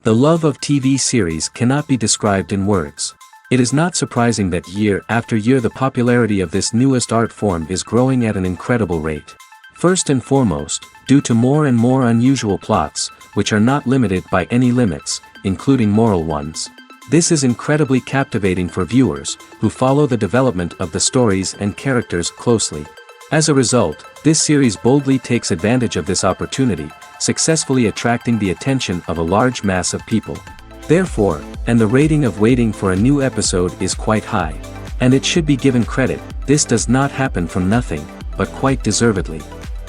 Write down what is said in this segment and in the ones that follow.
The love of TV series cannot be described in words. It is not surprising that year after year the popularity of this newest art form is growing at an incredible rate. First and foremost, due to more and more unusual plots, which are not limited by any limits, including moral ones. This is incredibly captivating for viewers, who follow the development of the stories and characters closely. As a result, this series boldly takes advantage of this opportunity, successfully attracting the attention of a large mass of people. Therefore, and the rating of waiting for a new episode is quite high. And it should be given credit, this does not happen from nothing, but quite deservedly.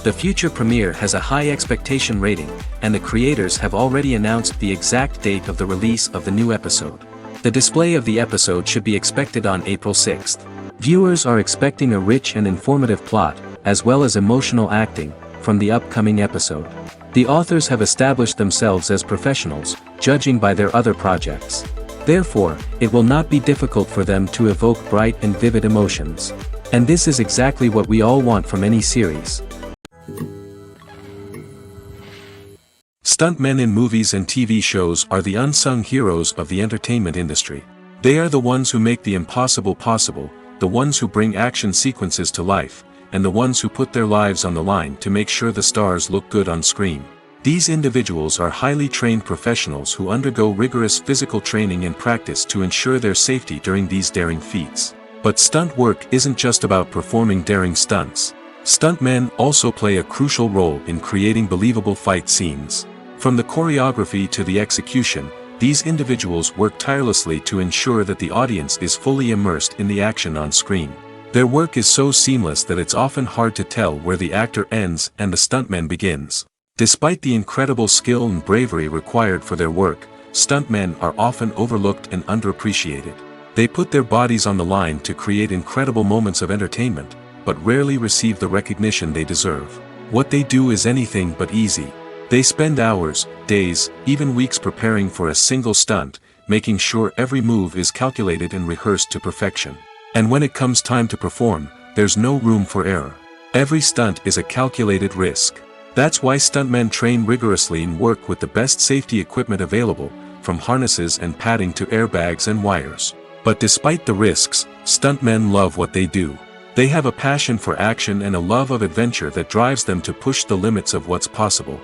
The future premiere has a high expectation rating, and the creators have already announced the exact date of the release of the new episode. The display of the episode should be expected on April 6th. Viewers are expecting a rich and informative plot, as well as emotional acting, from the upcoming episode. The authors have established themselves as professionals, judging by their other projects. Therefore, it will not be difficult for them to evoke bright and vivid emotions. And this is exactly what we all want from any series. Stuntmen in movies and TV shows are the unsung heroes of the entertainment industry. They are the ones who make the impossible possible, the ones who bring action sequences to life, and the ones who put their lives on the line to make sure the stars look good on screen. These individuals are highly trained professionals who undergo rigorous physical training and practice to ensure their safety during these daring feats. But stunt work isn't just about performing daring stunts. Stuntmen also play a crucial role in creating believable fight scenes. From the choreography to the execution, these individuals work tirelessly to ensure that the audience is fully immersed in the action on screen. Their work is so seamless that it's often hard to tell where the actor ends and the stuntman begins. Despite the incredible skill and bravery required for their work, stuntmen are often overlooked and underappreciated. They put their bodies on the line to create incredible moments of entertainment, but rarely receive the recognition they deserve. What they do is anything but easy. They spend hours, days, even weeks preparing for a single stunt, making sure every move is calculated and rehearsed to perfection. And when it comes time to perform, there's no room for error. Every stunt is a calculated risk. That's why stuntmen train rigorously and work with the best safety equipment available, from harnesses and padding to airbags and wires. But despite the risks, stuntmen love what they do. They have a passion for action and a love of adventure that drives them to push the limits of what's possible.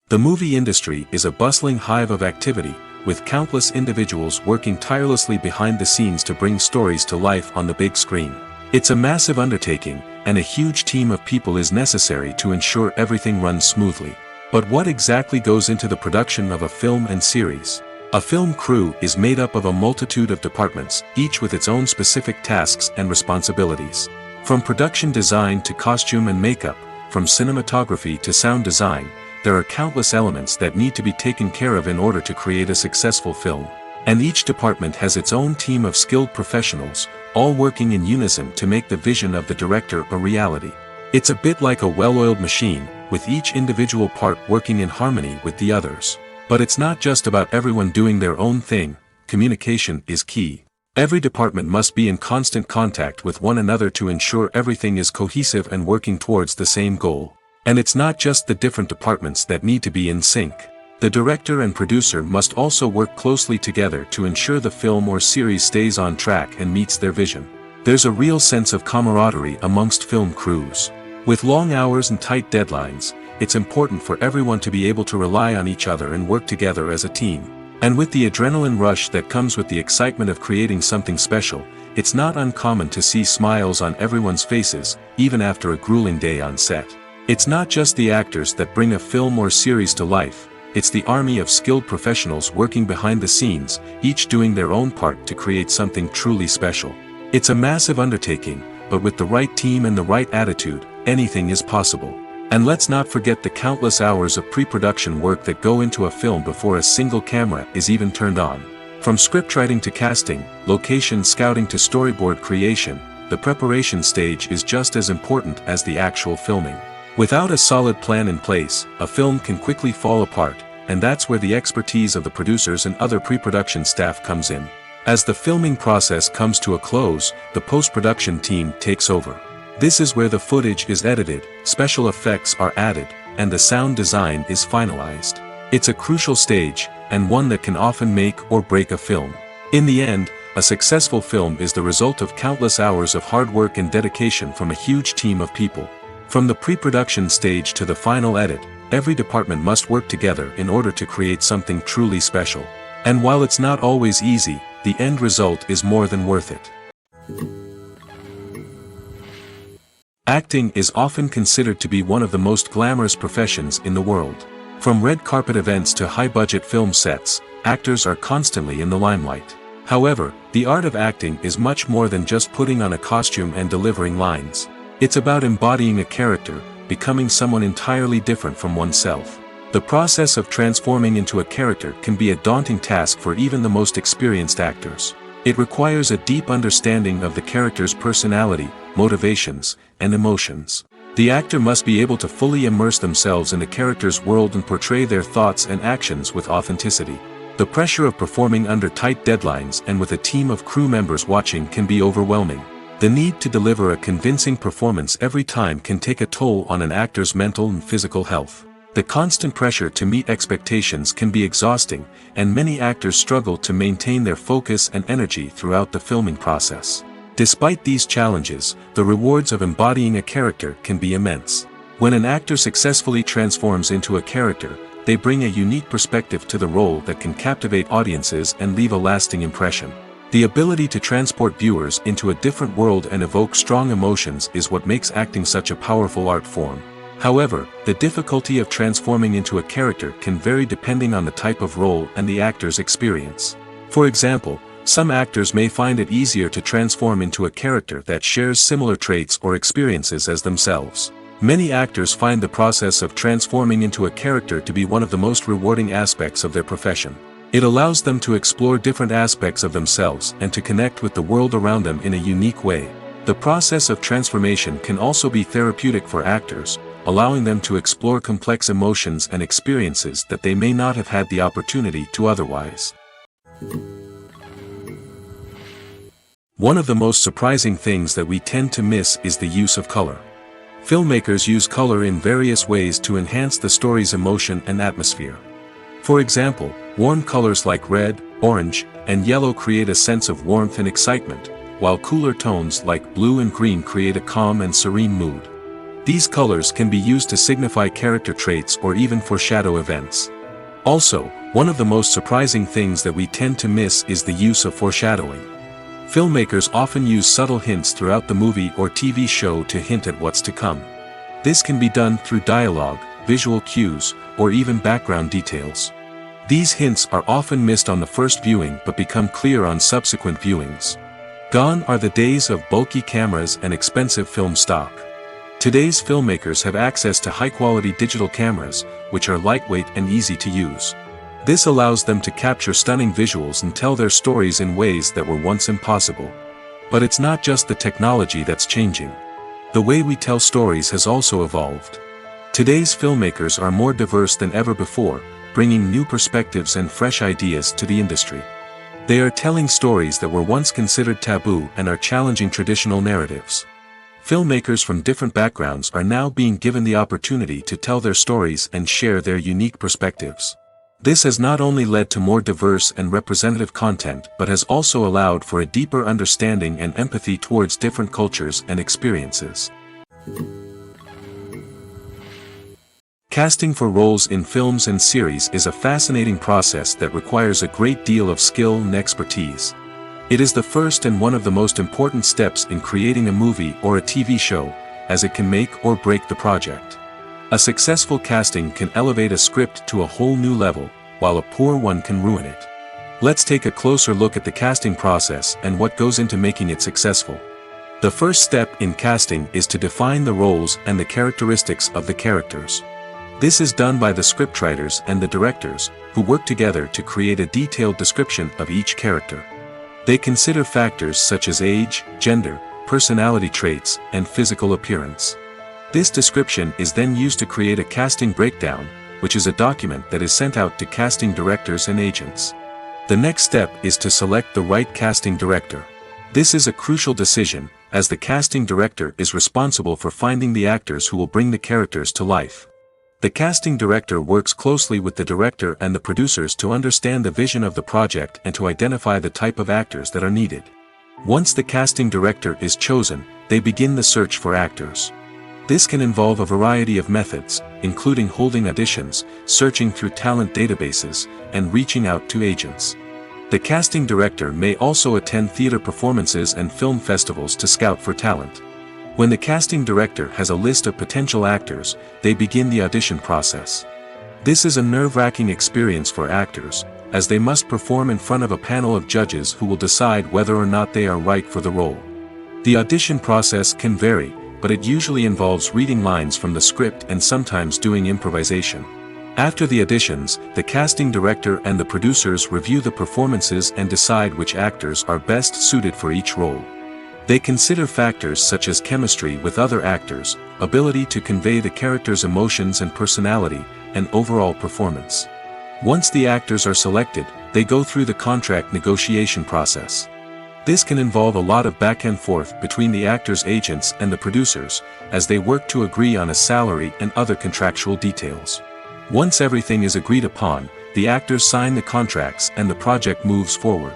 The movie industry is a bustling hive of activity, with countless individuals working tirelessly behind the scenes to bring stories to life on the big screen. It's a massive undertaking, and a huge team of people is necessary to ensure everything runs smoothly. But what exactly goes into the production of a film and series? A film crew is made up of a multitude of departments, each with its own specific tasks and responsibilities. From production design to costume and makeup, from cinematography to sound design, there are countless elements that need to be taken care of in order to create a successful film. And each department has its own team of skilled professionals, all working in unison to make the vision of the director a reality. It's a bit like a well-oiled machine, with each individual part working in harmony with the others. But it's not just about everyone doing their own thing. Communication is key. Every department must be in constant contact with one another to ensure everything is cohesive and working towards the same goal. And it's not just the different departments that need to be in sync. The director and producer must also work closely together to ensure the film or series stays on track and meets their vision. There's a real sense of camaraderie amongst film crews. With long hours and tight deadlines, it's important for everyone to be able to rely on each other and work together as a team. And with the adrenaline rush that comes with the excitement of creating something special, it's not uncommon to see smiles on everyone's faces, even after a grueling day on set. It's not just the actors that bring a film or series to life, it's the army of skilled professionals working behind the scenes, each doing their own part to create something truly special. It's a massive undertaking, but with the right team and the right attitude, anything is possible. And let's not forget the countless hours of pre-production work that go into a film before a single camera is even turned on. From scriptwriting to casting, location scouting to storyboard creation, the preparation stage is just as important as the actual filming. Without a solid plan in place, a film can quickly fall apart, and that's where the expertise of the producers and other pre-production staff comes in. As the filming process comes to a close, the post-production team takes over. This is where the footage is edited, special effects are added, and the sound design is finalized. It's a crucial stage, and one that can often make or break a film. In the end, a successful film is the result of countless hours of hard work and dedication from a huge team of people. From the pre-production stage to the final edit, every department must work together in order to create something truly special. And while it's not always easy, the end result is more than worth it. Acting is often considered to be one of the most glamorous professions in the world. From red carpet events to high-budget film sets, actors are constantly in the limelight. However, the art of acting is much more than just putting on a costume and delivering lines. It's about embodying a character, becoming someone entirely different from oneself. The process of transforming into a character can be a daunting task for even the most experienced actors. It requires a deep understanding of the character's personality, motivations, and emotions. The actor must be able to fully immerse themselves in the character's world and portray their thoughts and actions with authenticity. The pressure of performing under tight deadlines and with a team of crew members watching can be overwhelming. The need to deliver a convincing performance every time can take a toll on an actor's mental and physical health. The constant pressure to meet expectations can be exhausting, and many actors struggle to maintain their focus and energy throughout the filming process. Despite these challenges, the rewards of embodying a character can be immense. When an actor successfully transforms into a character, they bring a unique perspective to the role that can captivate audiences and leave a lasting impression. The ability to transport viewers into a different world and evoke strong emotions is what makes acting such a powerful art form. However, the difficulty of transforming into a character can vary depending on the type of role and the actor's experience. For example, some actors may find it easier to transform into a character that shares similar traits or experiences as themselves. Many actors find the process of transforming into a character to be one of the most rewarding aspects of their profession. It allows them to explore different aspects of themselves and to connect with the world around them in a unique way. The process of transformation can also be therapeutic for actors, allowing them to explore complex emotions and experiences that they may not have had the opportunity to otherwise. One of the most surprising things that we tend to miss is the use of color. Filmmakers use color in various ways to enhance the story's emotion and atmosphere. For example, warm colors like red, orange, and yellow create a sense of warmth and excitement, while cooler tones like blue and green create a calm and serene mood. These colors can be used to signify character traits or even foreshadow events. Also, one of the most surprising things that we tend to miss is the use of foreshadowing. Filmmakers often use subtle hints throughout the movie or TV show to hint at what's to come. This can be done through dialogue, visual cues, or even background details. These hints are often missed on the first viewing but become clear on subsequent viewings. Gone are the days of bulky cameras and expensive film stock. Today's filmmakers have access to high-quality digital cameras, which are lightweight and easy to use. This allows them to capture stunning visuals and tell their stories in ways that were once impossible. But it's not just the technology that's changing. The way we tell stories has also evolved. Today's filmmakers are more diverse than ever before, bringing new perspectives and fresh ideas to the industry. They are telling stories that were once considered taboo and are challenging traditional narratives. Filmmakers from different backgrounds are now being given the opportunity to tell their stories and share their unique perspectives. This has not only led to more diverse and representative content but has also allowed for a deeper understanding and empathy towards different cultures and experiences. Casting for roles in films and series is a fascinating process that requires a great deal of skill and expertise. It is the first and one of the most important steps in creating a movie or a TV show, as it can make or break the project. A successful casting can elevate a script to a whole new level, while a poor one can ruin it. Let's take a closer look at the casting process and what goes into making it successful. The first step in casting is to define the roles and the characteristics of the characters. This is done by the scriptwriters and the directors, who work together to create a detailed description of each character. They consider factors such as age, gender, personality traits, and physical appearance. This description is then used to create a casting breakdown, which is a document that is sent out to casting directors and agents. The next step is to select the right casting director. This is a crucial decision, as the casting director is responsible for finding the actors who will bring the characters to life. The casting director works closely with the director and the producers to understand the vision of the project and to identify the type of actors that are needed. Once the casting director is chosen, they begin the search for actors. This can involve a variety of methods, including holding auditions, searching through talent databases, and reaching out to agents. The casting director may also attend theater performances and film festivals to scout for talent. When the casting director has a list of potential actors, they begin the audition process. This is a nerve-wracking experience for actors, as they must perform in front of a panel of judges who will decide whether or not they are right for the role. The audition process can vary, but it usually involves reading lines from the script and sometimes doing improvisation. After the auditions, the casting director and the producers review the performances and decide which actors are best suited for each role. They consider factors such as chemistry with other actors, ability to convey the character's emotions and personality, and overall performance. Once the actors are selected, they go through the contract negotiation process. This can involve a lot of back and forth between the actors' agents and the producers, as they work to agree on a salary and other contractual details. Once everything is agreed upon, the actors sign the contracts and the project moves forward.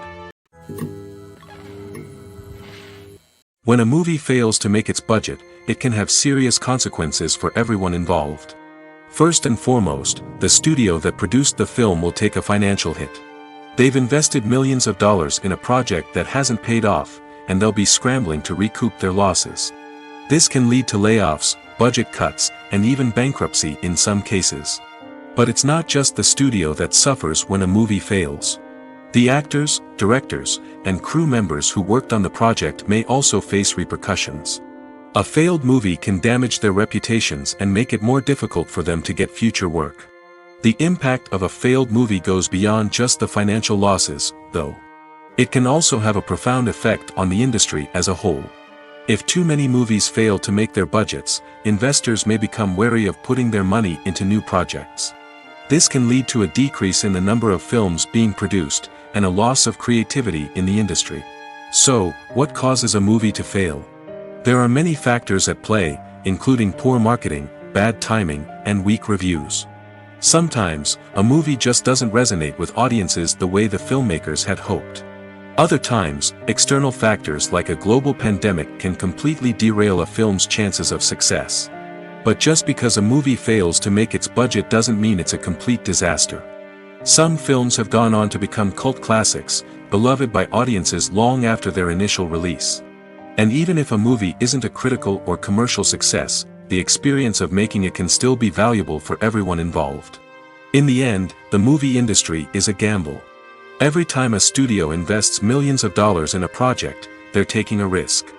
When a movie fails to make its budget, it can have serious consequences for everyone involved. First and foremost, the studio that produced the film will take a financial hit. They've invested millions of dollars in a project that hasn't paid off, and they'll be scrambling to recoup their losses. This can lead to layoffs, budget cuts, and even bankruptcy in some cases. But it's not just the studio that suffers when a movie fails. The actors, directors, and crew members who worked on the project may also face repercussions. A failed movie can damage their reputations and make it more difficult for them to get future work. The impact of a failed movie goes beyond just the financial losses, though. It can also have a profound effect on the industry as a whole. If too many movies fail to make their budgets, investors may become wary of putting their money into new projects. This can lead to a decrease in the number of films being produced, and a loss of creativity in the industry. So, what causes a movie to fail? There are many factors at play, including poor marketing, bad timing, and weak reviews. Sometimes, a movie just doesn't resonate with audiences the way the filmmakers had hoped. Other times, external factors like a global pandemic can completely derail a film's chances of success. But just because a movie fails to make its budget doesn't mean it's a complete disaster. Some films have gone on to become cult classics, beloved by audiences long after their initial release. And even if a movie isn't a critical or commercial success, the experience of making it can still be valuable for everyone involved. In the end, the movie industry is a gamble. Every time a studio invests millions of dollars in a project, they're taking a risk.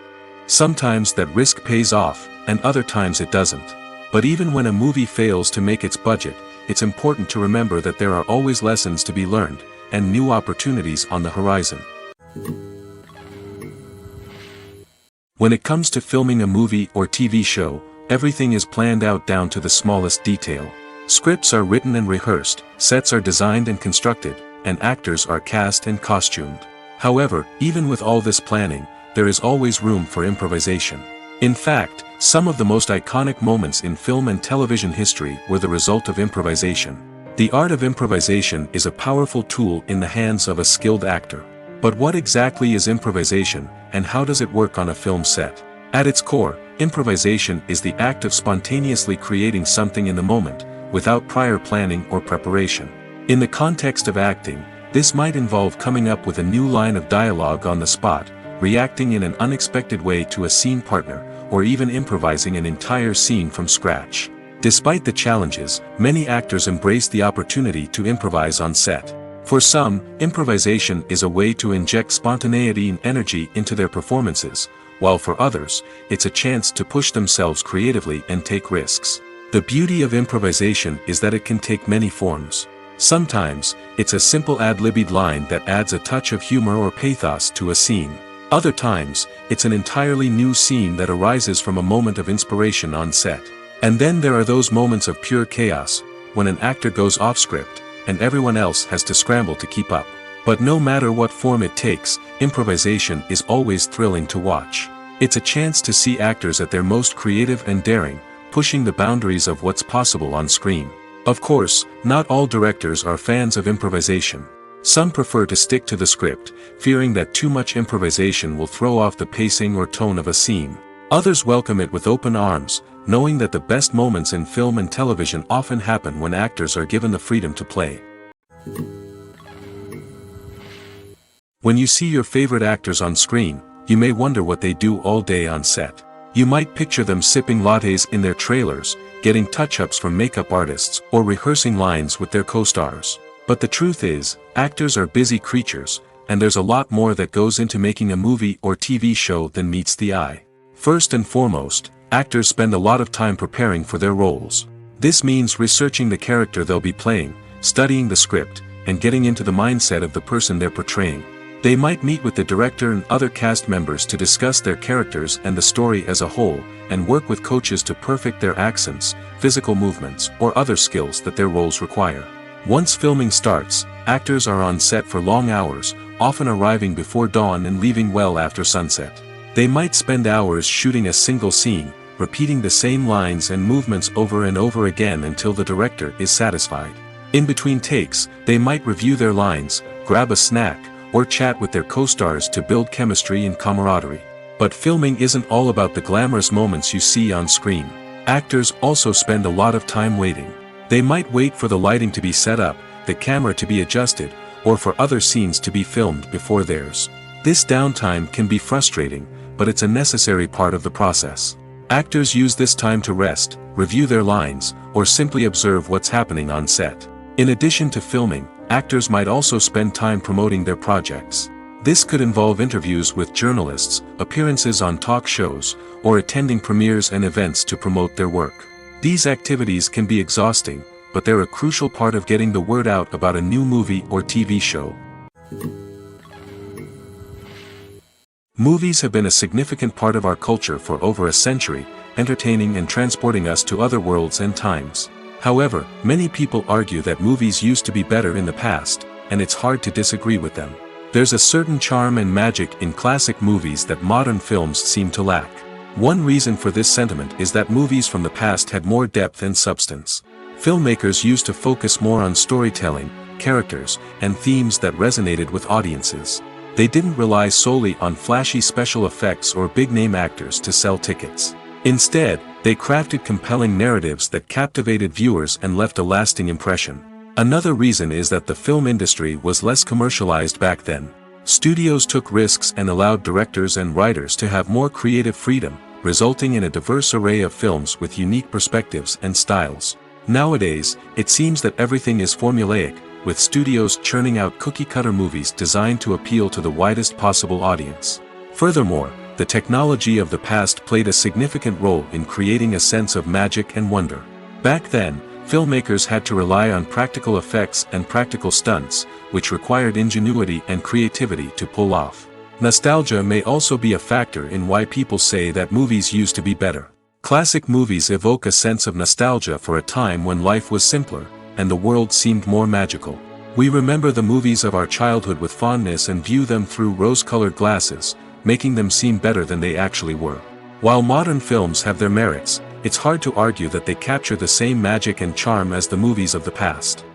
Sometimes that risk pays off, and other times it doesn't. But even when a movie fails to make its budget, it's important to remember that there are always lessons to be learned, and new opportunities on the horizon. When it comes to filming a movie or TV show, everything is planned out down to the smallest detail. Scripts are written and rehearsed, sets are designed and constructed, and actors are cast and costumed. However, even with all this planning, there is always room for improvisation. In fact, some of the most iconic moments in film and television history were the result of improvisation. The art of improvisation is a powerful tool in the hands of a skilled actor. But what exactly is improvisation, and how does it work on a film set? At its core, improvisation is the act of spontaneously creating something in the moment, without prior planning or preparation. In the context of acting, this might involve coming up with a new line of dialogue on the spot, reacting in an unexpected way to a scene partner, or even improvising an entire scene from scratch. Despite the challenges, many actors embrace the opportunity to improvise on set. For some, improvisation is a way to inject spontaneity and energy into their performances, while for others, it's a chance to push themselves creatively and take risks. The beauty of improvisation is that it can take many forms. Sometimes, it's a simple ad-libbed line that adds a touch of humor or pathos to a scene. Other times, it's an entirely new scene that arises from a moment of inspiration on set. And then there are those moments of pure chaos, when an actor goes off script, and everyone else has to scramble to keep up. But no matter what form it takes, improvisation is always thrilling to watch. It's a chance to see actors at their most creative and daring, pushing the boundaries of what's possible on screen. Of course, not all directors are fans of improvisation. Some prefer to stick to the script, fearing that too much improvisation will throw off the pacing or tone of a scene. Others welcome it with open arms, knowing that the best moments in film and television often happen when actors are given the freedom to play. When you see your favorite actors on screen, you may wonder what they do all day on set. You might picture them sipping lattes in their trailers, getting touch-ups from makeup artists, or rehearsing lines with their co-stars. But the truth is, actors are busy creatures, and there's a lot more that goes into making a movie or TV show than meets the eye. First and foremost, actors spend a lot of time preparing for their roles. This means researching the character they'll be playing, studying the script, and getting into the mindset of the person they're portraying. They might meet with the director and other cast members to discuss their characters and the story as a whole, and work with coaches to perfect their accents, physical movements, or other skills that their roles require. Once filming starts, actors are on set for long hours, often arriving before dawn and leaving well after sunset. They might spend hours shooting a single scene, repeating the same lines and movements over and over again until the director is satisfied. In between takes, they might review their lines, grab a snack, or chat with their co-stars to build chemistry and camaraderie. But filming isn't all about the glamorous moments you see on screen. Actors also spend a lot of time waiting. They might wait for the lighting to be set up, the camera to be adjusted, or for other scenes to be filmed before theirs. This downtime can be frustrating, but it's a necessary part of the process. Actors use this time to rest, review their lines, or simply observe what's happening on set. In addition to filming, actors might also spend time promoting their projects. This could involve interviews with journalists, appearances on talk shows, or attending premieres and events to promote their work. These activities can be exhausting, but they're a crucial part of getting the word out about a new movie or TV show. Movies have been a significant part of our culture for over a century, entertaining and transporting us to other worlds and times. However, many people argue that movies used to be better in the past, and it's hard to disagree with them. There's a certain charm and magic in classic movies that modern films seem to lack. One reason for this sentiment is that movies from the past had more depth and substance. Filmmakers used to focus more on storytelling, characters, and themes that resonated with audiences. They didn't rely solely on flashy special effects or big-name actors to sell tickets. Instead, they crafted compelling narratives that captivated viewers and left a lasting impression. Another reason is that the film industry was less commercialized back then. Studios took risks and allowed directors and writers to have more creative freedom, resulting in a diverse array of films with unique perspectives and styles. Nowadays, it seems that everything is formulaic, with studios churning out cookie-cutter movies designed to appeal to the widest possible audience. Furthermore, the technology of the past played a significant role in creating a sense of magic and wonder. Back then, filmmakers had to rely on practical effects and practical stunts, which required ingenuity and creativity to pull off. Nostalgia may also be a factor in why people say that movies used to be better. Classic movies evoke a sense of nostalgia for a time when life was simpler, and the world seemed more magical. We remember the movies of our childhood with fondness and view them through rose-colored glasses, making them seem better than they actually were. While modern films have their merits, it's hard to argue that they capture the same magic and charm as the movies of the past.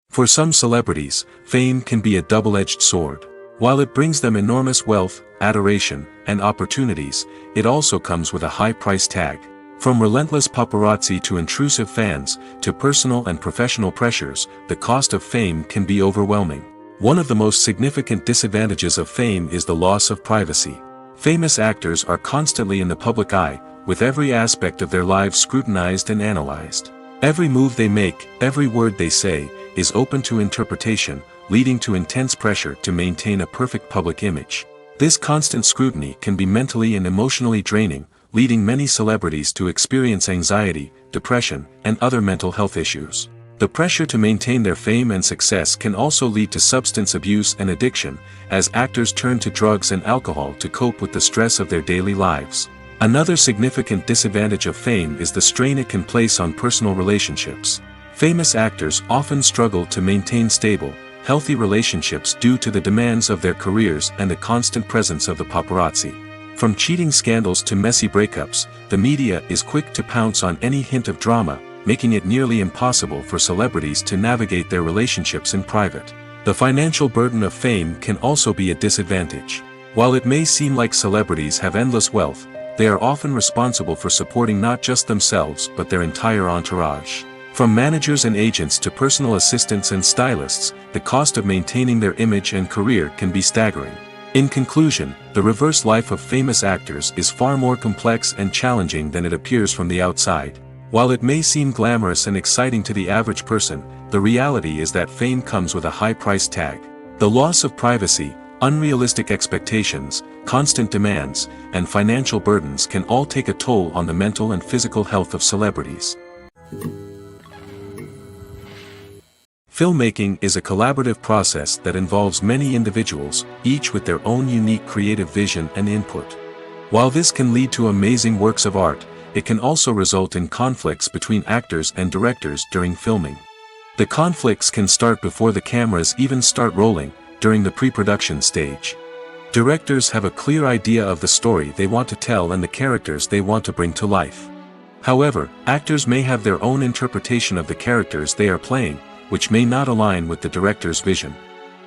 For some celebrities, fame can be a double-edged sword. While it brings them enormous wealth, adoration, and opportunities, it also comes with a high price tag. From relentless paparazzi to intrusive fans, to personal and professional pressures, the cost of fame can be overwhelming. One of the most significant disadvantages of fame is the loss of privacy. Famous actors are constantly in the public eye, with every aspect of their lives scrutinized and analyzed. Every move they make, every word they say, is open to interpretation, leading to intense pressure to maintain a perfect public image. This constant scrutiny can be mentally and emotionally draining, leading many celebrities to experience anxiety, depression, and other mental health issues. The pressure to maintain their fame and success can also lead to substance abuse and addiction, as actors turn to drugs and alcohol to cope with the stress of their daily lives. Another significant disadvantage of fame is the strain it can place on personal relationships. Famous actors often struggle to maintain stable, healthy relationships due to the demands of their careers and the constant presence of the paparazzi. From cheating scandals to messy breakups, the media is quick to pounce on any hint of drama, making it nearly impossible for celebrities to navigate their relationships in private. The financial burden of fame can also be a disadvantage. While it may seem like celebrities have endless wealth, they are often responsible for supporting not just themselves but their entire entourage. From managers and agents to personal assistants and stylists, the cost of maintaining their image and career can be staggering. In conclusion, the reverse life of famous actors is far more complex and challenging than it appears from the outside. While it may seem glamorous and exciting to the average person, the reality is that fame comes with a high price tag. The loss of privacy, unrealistic expectations, constant demands, and financial burdens can all take a toll on the mental and physical health of celebrities. Filmmaking is a collaborative process that involves many individuals, each with their own unique creative vision and input. While this can lead to amazing works of art, it can also result in conflicts between actors and directors during filming. The conflicts can start before the cameras even start rolling, during the pre-production stage. Directors have a clear idea of the story they want to tell and the characters they want to bring to life. However, actors may have their own interpretation of the characters they are playing, which may not align with the director's vision.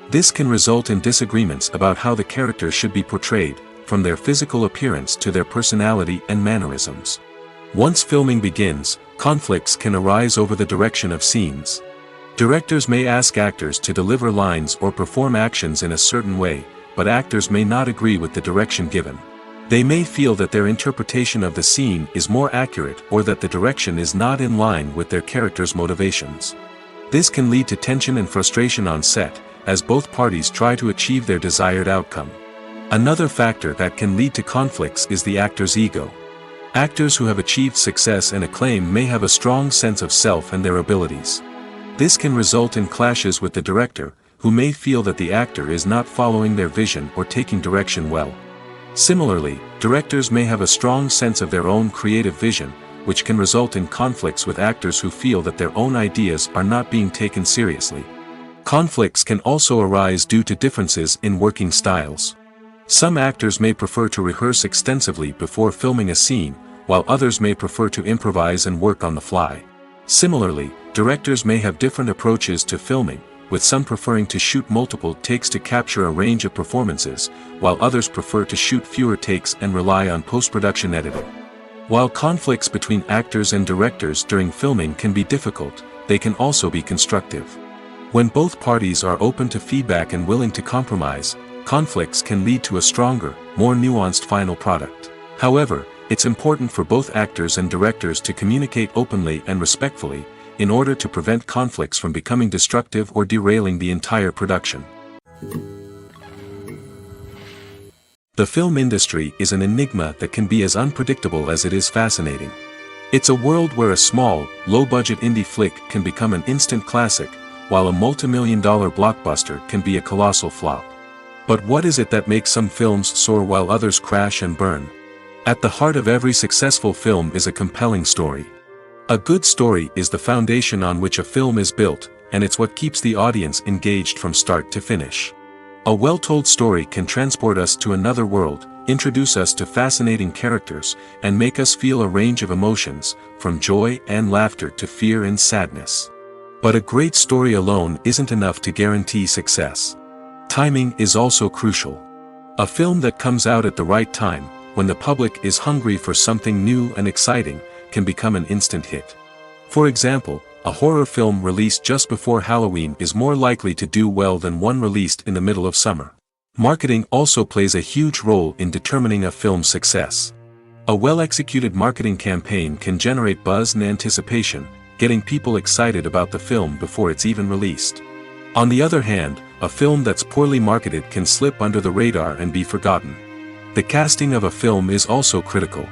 This can result in disagreements about how the character should be portrayed, from their physical appearance to their personality and mannerisms. Once filming begins, conflicts can arise over the direction of scenes. Directors may ask actors to deliver lines or perform actions in a certain way, but actors may not agree with the direction given. They may feel that their interpretation of the scene is more accurate or that the direction is not in line with their character's motivations. This can lead to tension and frustration on set, as both parties try to achieve their desired outcome. Another factor that can lead to conflicts is the actor's ego. Actors who have achieved success and acclaim may have a strong sense of self and their abilities. This can result in clashes with the director, who may feel that the actor is not following their vision or taking direction well. Similarly, directors may have a strong sense of their own creative vision, which can result in conflicts with actors who feel that their own ideas are not being taken seriously. Conflicts can also arise due to differences in working styles. Some actors may prefer to rehearse extensively before filming a scene, while others may prefer to improvise and work on the fly. Similarly, directors may have different approaches to filming, with some preferring to shoot multiple takes to capture a range of performances, while others prefer to shoot fewer takes and rely on post-production editing. While conflicts between actors and directors during filming can be difficult, they can also be constructive. When both parties are open to feedback and willing to compromise, conflicts can lead to a stronger, more nuanced final product. However, it's important for both actors and directors to communicate openly and respectfully, in order to prevent conflicts from becoming destructive or derailing the entire production. The film industry is an enigma that can be as unpredictable as it is fascinating. It's a world where a small, low-budget indie flick can become an instant classic, while a multi-million-dollar blockbuster can be a colossal flop. But what is it that makes some films soar while others crash and burn? At the heart of every successful film is a compelling story. A good story is the foundation on which a film is built, and it's what keeps the audience engaged from start to finish. A well-told story can transport us to another world, introduce us to fascinating characters, and make us feel a range of emotions, from joy and laughter to fear and sadness. But a great story alone isn't enough to guarantee success. Timing is also crucial. A film that comes out at the right time, when the public is hungry for something new and exciting, can become an instant hit. For example, a horror film released just before Halloween is more likely to do well than one released in the middle of summer. Marketing also plays a huge role in determining a film's success. A well-executed marketing campaign can generate buzz and anticipation, getting people excited about the film before it's even released. On the other hand, a film that's poorly marketed can slip under the radar and be forgotten. The casting of a film is also critical.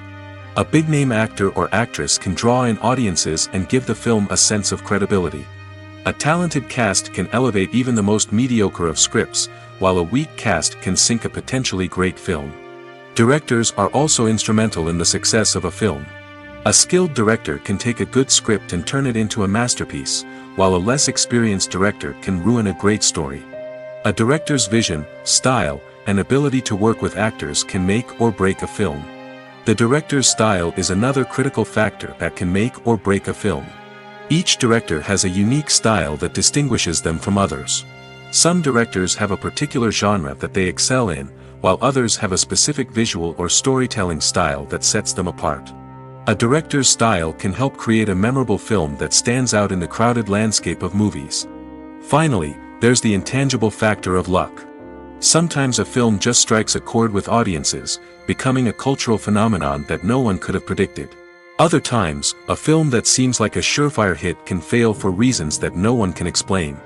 A big-name actor or actress can draw in audiences and give the film a sense of credibility. A talented cast can elevate even the most mediocre of scripts, while a weak cast can sink a potentially great film. Directors are also instrumental in the success of a film. A skilled director can take a good script and turn it into a masterpiece, while a less experienced director can ruin a great story. A director's vision, style, and ability to work with actors can make or break a film. The director's style is another critical factor that can make or break a film. Each director has a unique style that distinguishes them from others. Some directors have a particular genre that they excel in, while others have a specific visual or storytelling style that sets them apart. A director's style can help create a memorable film that stands out in the crowded landscape of movies. Finally, there's the intangible factor of luck. Sometimes a film just strikes a chord with audiences, becoming a cultural phenomenon that no one could have predicted. Other times, a film that seems like a surefire hit can fail for reasons that no one can explain.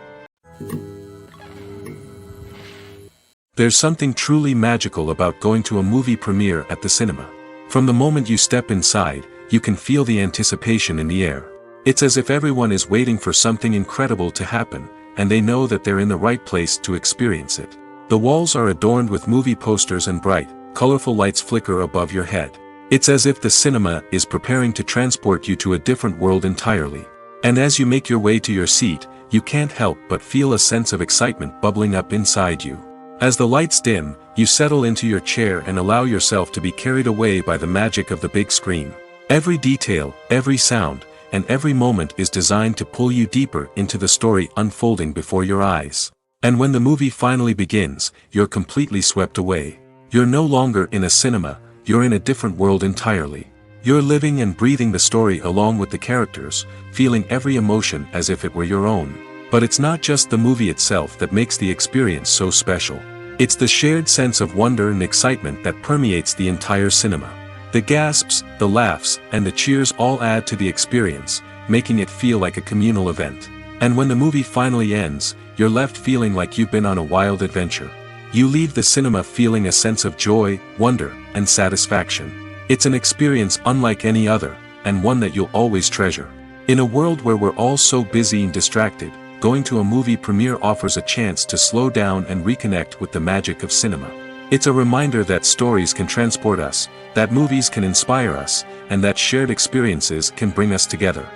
There's something truly magical about going to a movie premiere at the cinema. From the moment you step inside, you can feel the anticipation in the air. It's as if everyone is waiting for something incredible to happen, and they know that they're in the right place to experience it. The walls are adorned with movie posters and bright, colorful lights flicker above your head. It's as if the cinema is preparing to transport you to a different world entirely. And as you make your way to your seat, you can't help but feel a sense of excitement bubbling up inside you. As the lights dim, you settle into your chair and allow yourself to be carried away by the magic of the big screen. Every detail, every sound, and every moment is designed to pull you deeper into the story unfolding before your eyes. And when the movie finally begins, you're completely swept away. You're no longer in a cinema, you're in a different world entirely. You're living and breathing the story along with the characters, feeling every emotion as if it were your own. But it's not just the movie itself that makes the experience so special. It's the shared sense of wonder and excitement that permeates the entire cinema. The gasps, the laughs, and the cheers all add to the experience, making it feel like a communal event. And when the movie finally ends, you're left feeling like you've been on a wild adventure. You leave the cinema feeling a sense of joy, wonder, and satisfaction. It's an experience unlike any other, and one that you'll always treasure. In a world where we're all so busy and distracted, going to a movie premiere offers a chance to slow down and reconnect with the magic of cinema. It's a reminder that stories can transport us, that movies can inspire us, and that shared experiences can bring us together.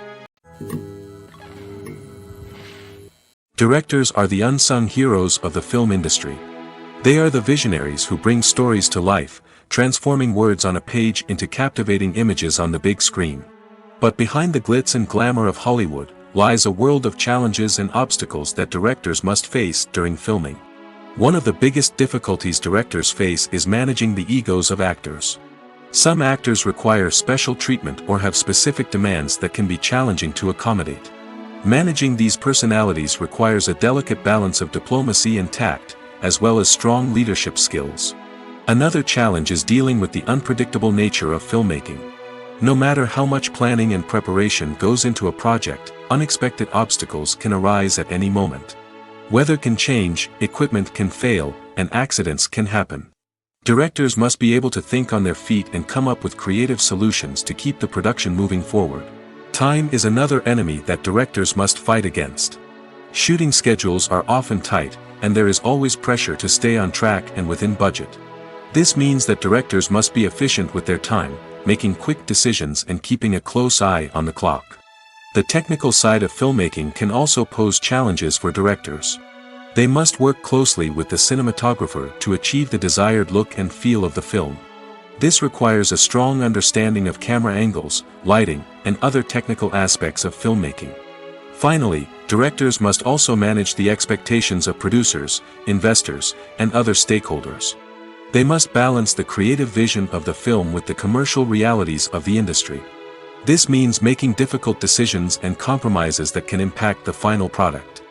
Directors are the unsung heroes of the film industry. They are the visionaries who bring stories to life, transforming words on a page into captivating images on the big screen. But behind the glitz and glamour of Hollywood, lies a world of challenges and obstacles that directors must face during filming. One of the biggest difficulties directors face is managing the egos of actors. Some actors require special treatment or have specific demands that can be challenging to accommodate. Managing these personalities requires a delicate balance of diplomacy and tact, as well as strong leadership skills. Another challenge is dealing with the unpredictable nature of filmmaking. No matter how much planning and preparation goes into a project, unexpected obstacles can arise at any moment. Weather can change, equipment can fail, and accidents can happen. Directors must be able to think on their feet and come up with creative solutions to keep the production moving forward. Time is another enemy that directors must fight against. Shooting schedules are often tight, and there is always pressure to stay on track and within budget. This means that directors must be efficient with their time, making quick decisions and keeping a close eye on the clock. The technical side of filmmaking can also pose challenges for directors. They must work closely with the cinematographer to achieve the desired look and feel of the film. This requires a strong understanding of camera angles, lighting, and other technical aspects of filmmaking. Finally, directors must also manage the expectations of producers, investors, and other stakeholders. They must balance the creative vision of the film with the commercial realities of the industry. This means making difficult decisions and compromises that can impact the final product.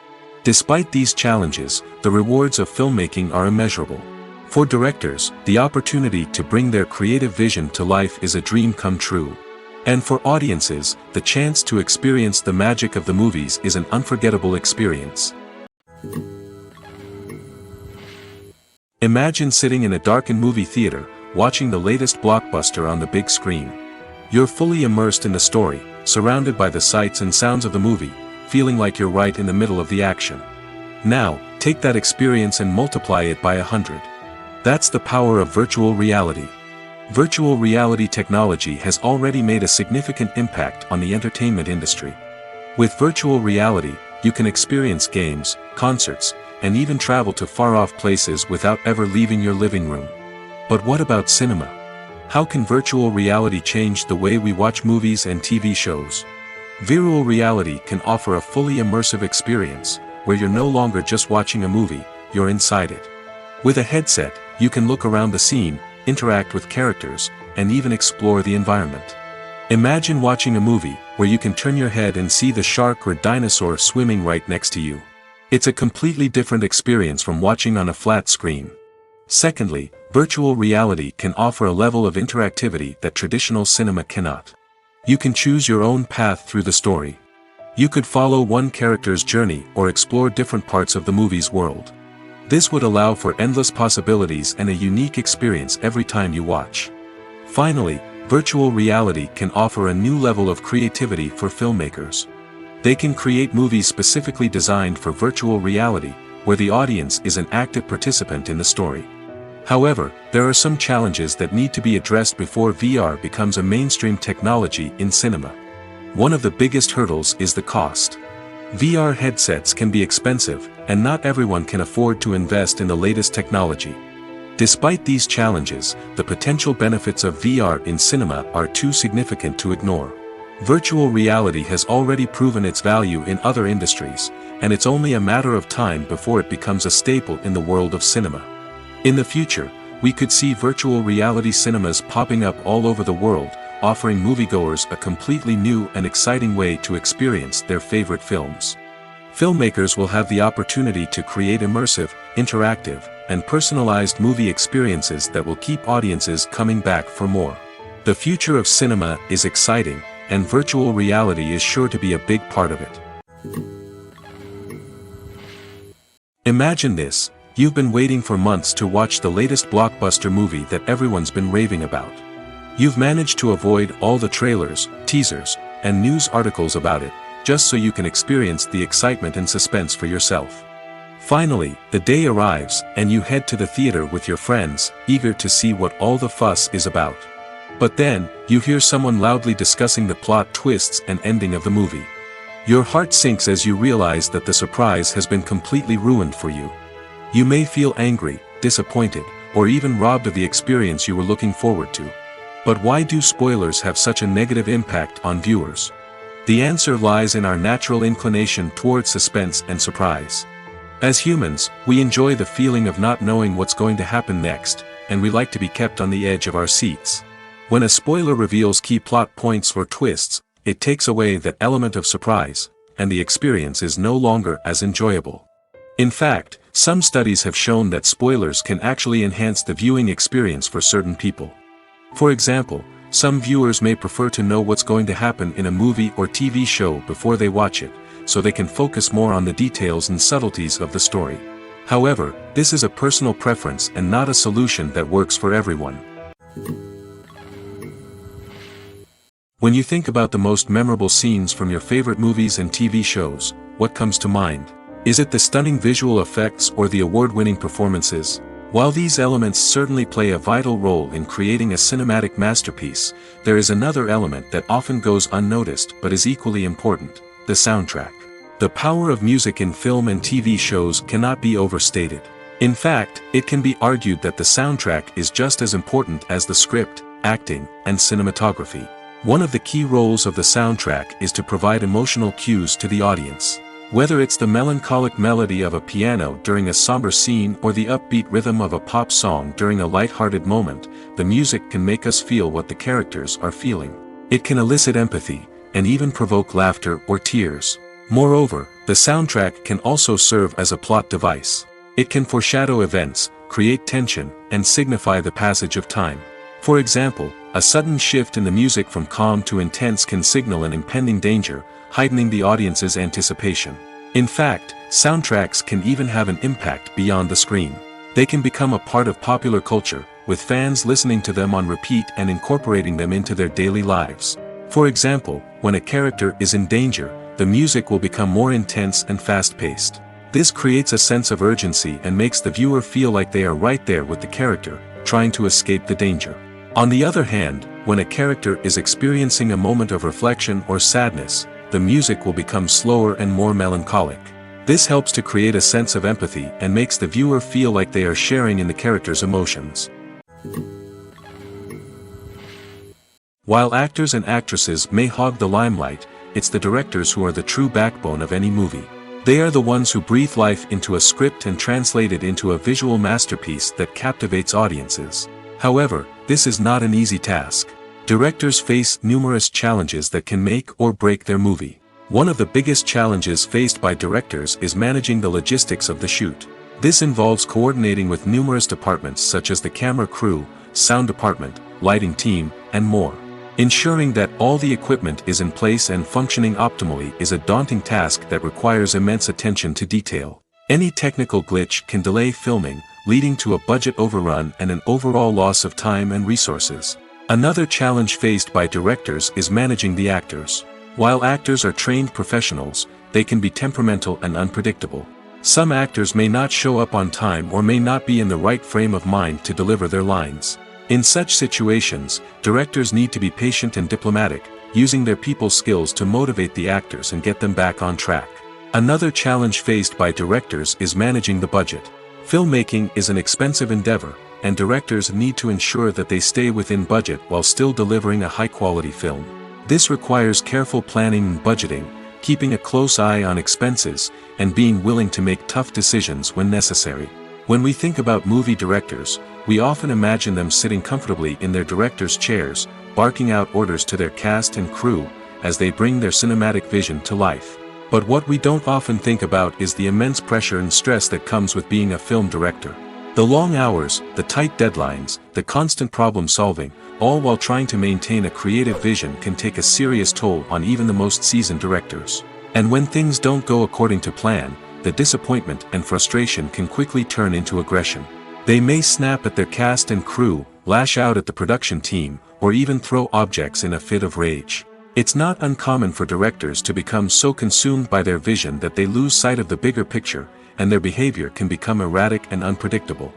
Despite these challenges, the rewards of filmmaking are immeasurable. For directors, the opportunity to bring their creative vision to life is a dream come true. And for audiences, the chance to experience the magic of the movies is an unforgettable experience. Imagine sitting in a darkened movie theater, watching the latest blockbuster on the big screen. You're fully immersed in the story, surrounded by the sights and sounds of the movie, feeling like you're right in the middle of the action. Now, take that experience and multiply it by 100. That's the power of virtual reality. Virtual reality technology has already made a significant impact on the entertainment industry. With virtual reality, you can experience games, concerts, and even travel to far-off places without ever leaving your living room. But what about cinema? How can virtual reality change the way we watch movies and TV shows? Virtual reality can offer a fully immersive experience, where you're no longer just watching a movie, you're inside it. With a headset, you can look around the scene, interact with characters, and even explore the environment. Imagine watching a movie, where you can turn your head and see the shark or dinosaur swimming right next to you. It's a completely different experience from watching on a flat screen. Secondly, virtual reality can offer a level of interactivity that traditional cinema cannot. You can choose your own path through the story. You could follow one character's journey or explore different parts of the movie's world. This would allow for endless possibilities and a unique experience every time you watch. Finally, virtual reality can offer a new level of creativity for filmmakers. They can create movies specifically designed for virtual reality, where the audience is an active participant in the story. However, there are some challenges that need to be addressed before VR becomes a mainstream technology in cinema. One of the biggest hurdles is the cost. VR headsets can be expensive, and not everyone can afford to invest in the latest technology. Despite these challenges, the potential benefits of VR in cinema are too significant to ignore. Virtual reality has already proven its value in other industries, and it's only a matter of time before it becomes a staple in the world of cinema. In the future, we could see virtual reality cinemas popping up all over the world, offering moviegoers a completely new and exciting way to experience their favorite films. Filmmakers will have the opportunity to create immersive, interactive, and personalized movie experiences that will keep audiences coming back for more. The future of cinema is exciting, and virtual reality is sure to be a big part of it. Imagine this. You've been waiting for months to watch the latest blockbuster movie that everyone's been raving about. You've managed to avoid all the trailers, teasers, and news articles about it, just so you can experience the excitement and suspense for yourself. Finally, the day arrives, and you head to the theater with your friends, eager to see what all the fuss is about. But then, you hear someone loudly discussing the plot twists and ending of the movie. Your heart sinks as you realize that the surprise has been completely ruined for you. You may feel angry, disappointed, or even robbed of the experience you were looking forward to. But why do spoilers have such a negative impact on viewers? The answer lies in our natural inclination toward suspense and surprise. As humans, we enjoy the feeling of not knowing what's going to happen next, and we like to be kept on the edge of our seats. When a spoiler reveals key plot points or twists, it takes away that element of surprise, and the experience is no longer as enjoyable. In fact, some studies have shown that spoilers can actually enhance the viewing experience for certain people. For example, some viewers may prefer to know what's going to happen in a movie or TV show before they watch it, so they can focus more on the details and subtleties of the story. However, this is a personal preference and not a solution that works for everyone. When you think about the most memorable scenes from your favorite movies and TV shows, what comes to mind? Is it the stunning visual effects or the award-winning performances? While these elements certainly play a vital role in creating a cinematic masterpiece, there is another element that often goes unnoticed but is equally important: the soundtrack. The power of music in film and TV shows cannot be overstated. In fact, it can be argued that the soundtrack is just as important as the script, acting, and cinematography. One of the key roles of the soundtrack is to provide emotional cues to the audience. Whether it's the melancholic melody of a piano during a somber scene or the upbeat rhythm of a pop song during a light-hearted moment, the music can make us feel what the characters are feeling. It can elicit empathy, and even provoke laughter or tears. Moreover, the soundtrack can also serve as a plot device. It can foreshadow events, create tension, and signify the passage of time. For example, a sudden shift in the music from calm to intense can signal an impending danger, heightening the audience's anticipation. In fact, soundtracks can even have an impact beyond the screen. They can become a part of popular culture, with fans listening to them on repeat and incorporating them into their daily lives. For example, when a character is in danger, the music will become more intense and fast-paced. This creates a sense of urgency and makes the viewer feel like they are right there with the character, trying to escape the danger. On the other hand, when a character is experiencing a moment of reflection or sadness, the music will become slower and more melancholic. This helps to create a sense of empathy and makes the viewer feel like they are sharing in the character's emotions. While actors and actresses may hog the limelight, it's the directors who are the true backbone of any movie. They are the ones who breathe life into a script and translate it into a visual masterpiece that captivates audiences. However, this is not an easy task. Directors face numerous challenges that can make or break their movie. One of the biggest challenges faced by directors is managing the logistics of the shoot. This involves coordinating with numerous departments such as the camera crew, sound department, lighting team, and more. Ensuring that all the equipment is in place and functioning optimally is a daunting task that requires immense attention to detail. Any technical glitch can delay filming, leading to a budget overrun and an overall loss of time and resources. Another challenge faced by directors is managing the actors. While actors are trained professionals, they can be temperamental and unpredictable. Some actors may not show up on time or may not be in the right frame of mind to deliver their lines. In such situations, directors need to be patient and diplomatic, using their people skills to motivate the actors and get them back on track. Another challenge faced by directors is managing the budget. Filmmaking is an expensive endeavor, and directors need to ensure that they stay within budget while still delivering a high-quality film. This requires careful planning and budgeting, keeping a close eye on expenses, and being willing to make tough decisions when necessary. When we think about movie directors, we often imagine them sitting comfortably in their director's chairs, barking out orders to their cast and crew, as they bring their cinematic vision to life. But what we don't often think about is the immense pressure and stress that comes with being a film director. The long hours, the tight deadlines, the constant problem solving, all while trying to maintain a creative vision can take a serious toll on even the most seasoned directors. And when things don't go according to plan, the disappointment and frustration can quickly turn into aggression. They may snap at their cast and crew, lash out at the production team, or even throw objects in a fit of rage. It's not uncommon for directors to become so consumed by their vision that they lose sight of the bigger picture, and their behavior can become erratic and unpredictable.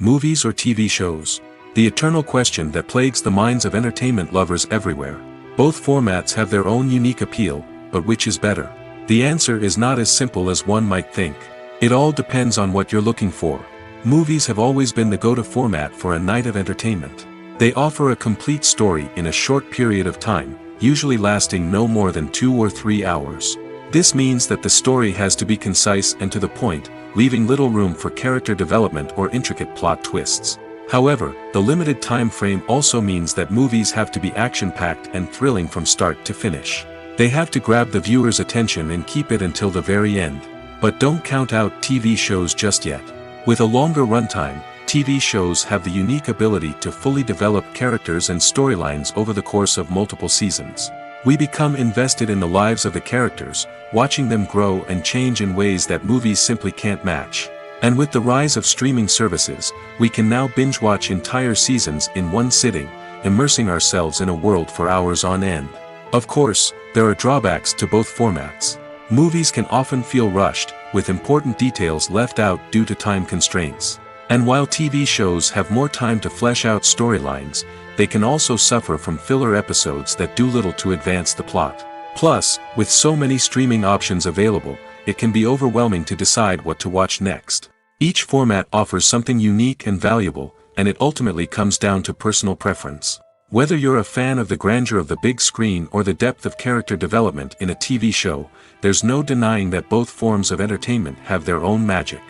Movies or TV shows? The eternal question that plagues the minds of entertainment lovers everywhere. Both formats have their own unique appeal, but which is better? The answer is not as simple as one might think. It all depends on what you're looking for. Movies have always been the go-to format for a night of entertainment. They offer a complete story in a short period of time, usually lasting no more than 2 or 3 hours. This means that the story has to be concise and to the point, leaving little room for character development or intricate plot twists. However, the limited time frame also means that movies have to be action-packed and thrilling from start to finish. They have to grab the viewer's attention and keep it until the very end. But don't count out TV shows just yet. With a longer runtime, TV shows have the unique ability to fully develop characters and storylines over the course of multiple seasons. We become invested in the lives of the characters, watching them grow and change in ways that movies simply can't match. And with the rise of streaming services, we can now binge-watch entire seasons in one sitting, immersing ourselves in a world for hours on end. Of course, there are drawbacks to both formats. Movies can often feel rushed, with important details left out due to time constraints. And while TV shows have more time to flesh out storylines, they can also suffer from filler episodes that do little to advance the plot. Plus, with so many streaming options available, it can be overwhelming to decide what to watch next. Each format offers something unique and valuable, and it ultimately comes down to personal preference. Whether you're a fan of the grandeur of the big screen or the depth of character development in a TV show, there's no denying that both forms of entertainment have their own magic.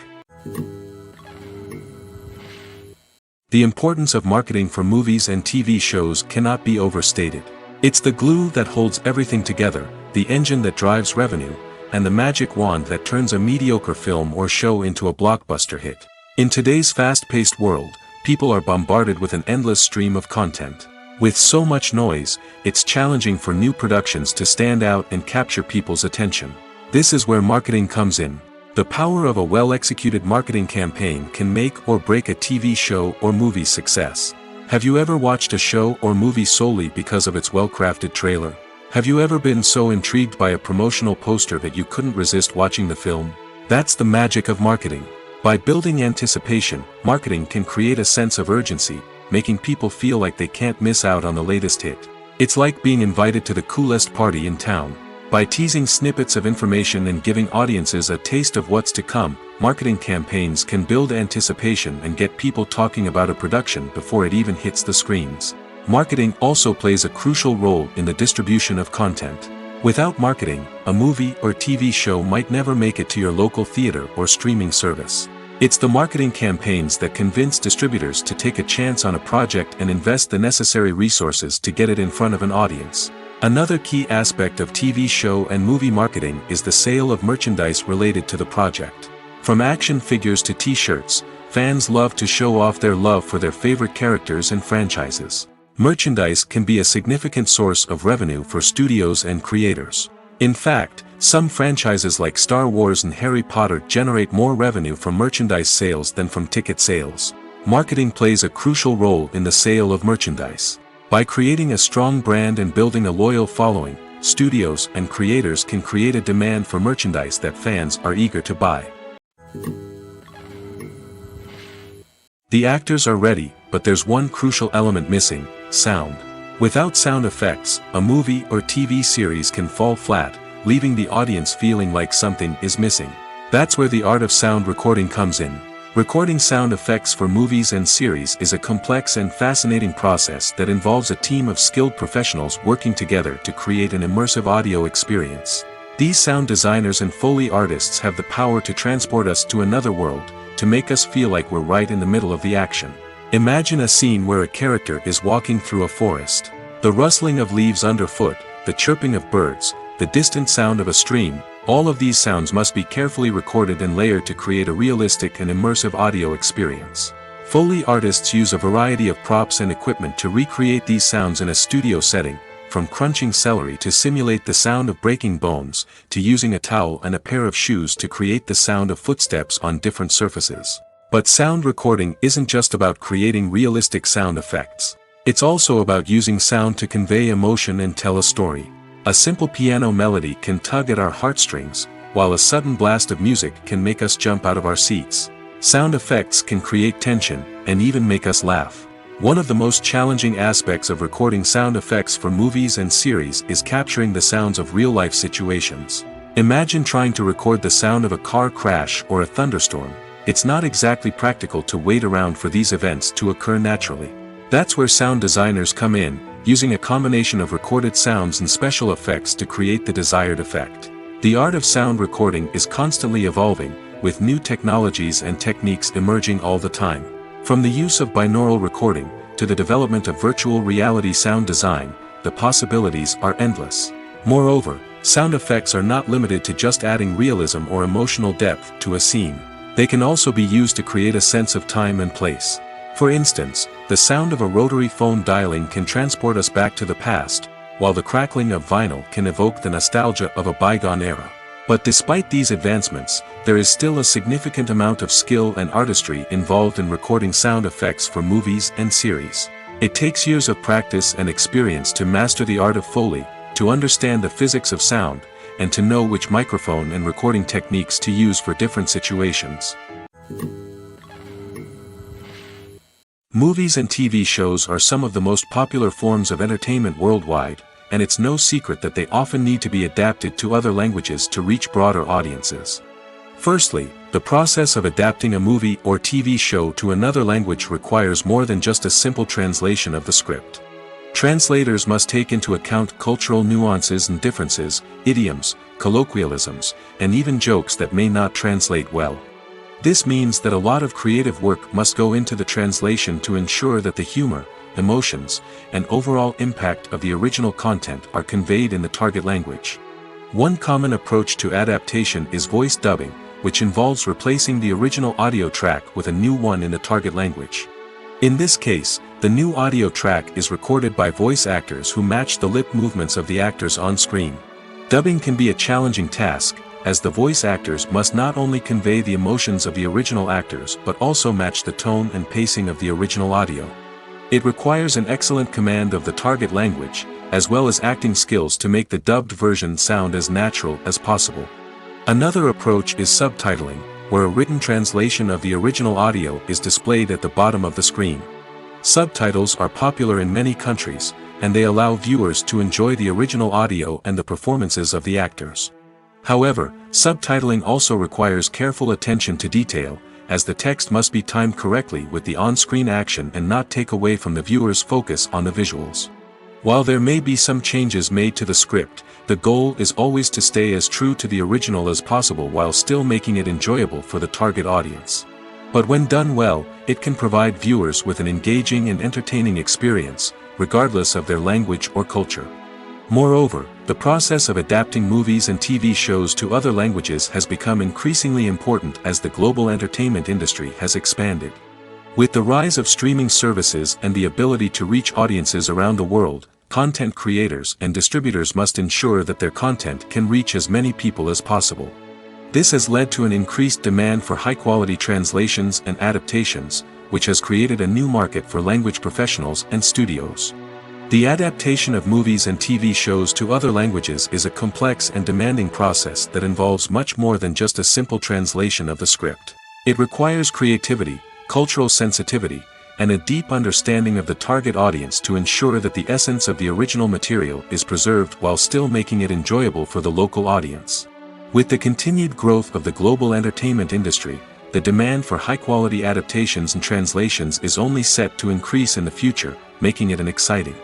The importance of marketing for movies and TV shows cannot be overstated. It's the glue that holds everything together, the engine that drives revenue, and the magic wand that turns a mediocre film or show into a blockbuster hit. In today's fast-paced world, people are bombarded with an endless stream of content. With so much noise, it's challenging for new productions to stand out and capture people's attention. This is where marketing comes in. The power of a well-executed marketing campaign can make or break a TV show or movie's success. Have you ever watched a show or movie solely because of its well-crafted trailer? Have you ever been so intrigued by a promotional poster that you couldn't resist watching the film? That's the magic of marketing. By building anticipation, marketing can create a sense of urgency, making people feel like they can't miss out on the latest hit. It's like being invited to the coolest party in town. By teasing snippets of information and giving audiences a taste of what's to come, marketing campaigns can build anticipation and get people talking about a production before it even hits the screens. Marketing also plays a crucial role in the distribution of content. Without marketing, a movie or TV show might never make it to your local theater or streaming service. It's the marketing campaigns that convince distributors to take a chance on a project and invest the necessary resources to get it in front of an audience. Another key aspect of TV show and movie marketing is the sale of merchandise related to the project. From action figures to t-shirts, fans love to show off their love for their favorite characters and franchises. Merchandise can be a significant source of revenue for studios and creators. In fact, some franchises like Star Wars and Harry Potter generate more revenue from merchandise sales than from ticket sales. Marketing plays a crucial role in the sale of merchandise. By creating a strong brand and building a loyal following, studios and creators can create a demand for merchandise that fans are eager to buy. The actors are ready, but there's one crucial element missing: sound. Without sound effects, a movie or TV series can fall flat, leaving the audience feeling like something is missing. That's where the art of sound recording comes in. Recording sound effects for movies and series is a complex and fascinating process that involves a team of skilled professionals working together to create an immersive audio experience. These sound designers and Foley artists have the power to transport us to another world, to make us feel like we're right in the middle of the action. Imagine a scene where a character is walking through a forest. The rustling of leaves underfoot, the chirping of birds, the distant sound of a stream, all of these sounds must be carefully recorded and layered to create a realistic and immersive audio experience. Foley artists use a variety of props and equipment to recreate these sounds in a studio setting, from crunching celery to simulate the sound of breaking bones, to using a towel and a pair of shoes to create the sound of footsteps on different surfaces. But sound recording isn't just about creating realistic sound effects. It's also about using sound to convey emotion and tell a story. A simple piano melody can tug at our heartstrings, while a sudden blast of music can make us jump out of our seats. Sound effects can create tension, and even make us laugh. One of the most challenging aspects of recording sound effects for movies and series is capturing the sounds of real-life situations. Imagine trying to record the sound of a car crash or a thunderstorm. It's not exactly practical to wait around for these events to occur naturally. That's where sound designers come in, using a combination of recorded sounds and special effects to create the desired effect. The art of sound recording is constantly evolving, with new technologies and techniques emerging all the time. From the use of binaural recording, to the development of virtual reality sound design, the possibilities are endless. Moreover, sound effects are not limited to just adding realism or emotional depth to a scene. They can also be used to create a sense of time and place. For instance, the sound of a rotary phone dialing can transport us back to the past, while the crackling of vinyl can evoke the nostalgia of a bygone era. But despite these advancements, there is still a significant amount of skill and artistry involved in recording sound effects for movies and series. It takes years of practice and experience to master the art of Foley, to understand the physics of sound, and to know which microphone and recording techniques to use for different situations. Movies and TV shows are some of the most popular forms of entertainment worldwide, and it's no secret that they often need to be adapted to other languages to reach broader audiences. Firstly, the process of adapting a movie or TV show to another language requires more than just a simple translation of the script. Translators must take into account cultural nuances and differences, idioms, colloquialisms, and even jokes that may not translate well. This means that a lot of creative work must go into the translation to ensure that the humor, emotions, and overall impact of the original content are conveyed in the target language. One common approach to adaptation is voice dubbing, which involves replacing the original audio track with a new one in the target language. In this case, the new audio track is recorded by voice actors who match the lip movements of the actors on screen. Dubbing can be a challenging task, as the voice actors must not only convey the emotions of the original actors but also match the tone and pacing of the original audio. It requires an excellent command of the target language, as well as acting skills to make the dubbed version sound as natural as possible. Another approach is subtitling, where a written translation of the original audio is displayed at the bottom of the screen. Subtitles are popular in many countries, and they allow viewers to enjoy the original audio and the performances of the actors. However, subtitling also requires careful attention to detail, as the text must be timed correctly with the on-screen action and not take away from the viewer's focus on the visuals. While there may be some changes made to the script, the goal is always to stay as true to the original as possible while still making it enjoyable for the target audience. But when done well, it can provide viewers with an engaging and entertaining experience, regardless of their language or culture. Moreover, the process of adapting movies and TV shows to other languages has become increasingly important as the global entertainment industry has expanded. With the rise of streaming services and the ability to reach audiences around the world, content creators and distributors must ensure that their content can reach as many people as possible. This has led to an increased demand for high-quality translations and adaptations, which has created a new market for language professionals and studios. The adaptation of movies and TV shows to other languages is a complex and demanding process that involves much more than just a simple translation of the script. It requires creativity, cultural sensitivity, and a deep understanding of the target audience to ensure that the essence of the original material is preserved while still making it enjoyable for the local audience. With the continued growth of the global entertainment industry, the demand for high-quality adaptations and translations is only set to increase in the future, making it an exciting.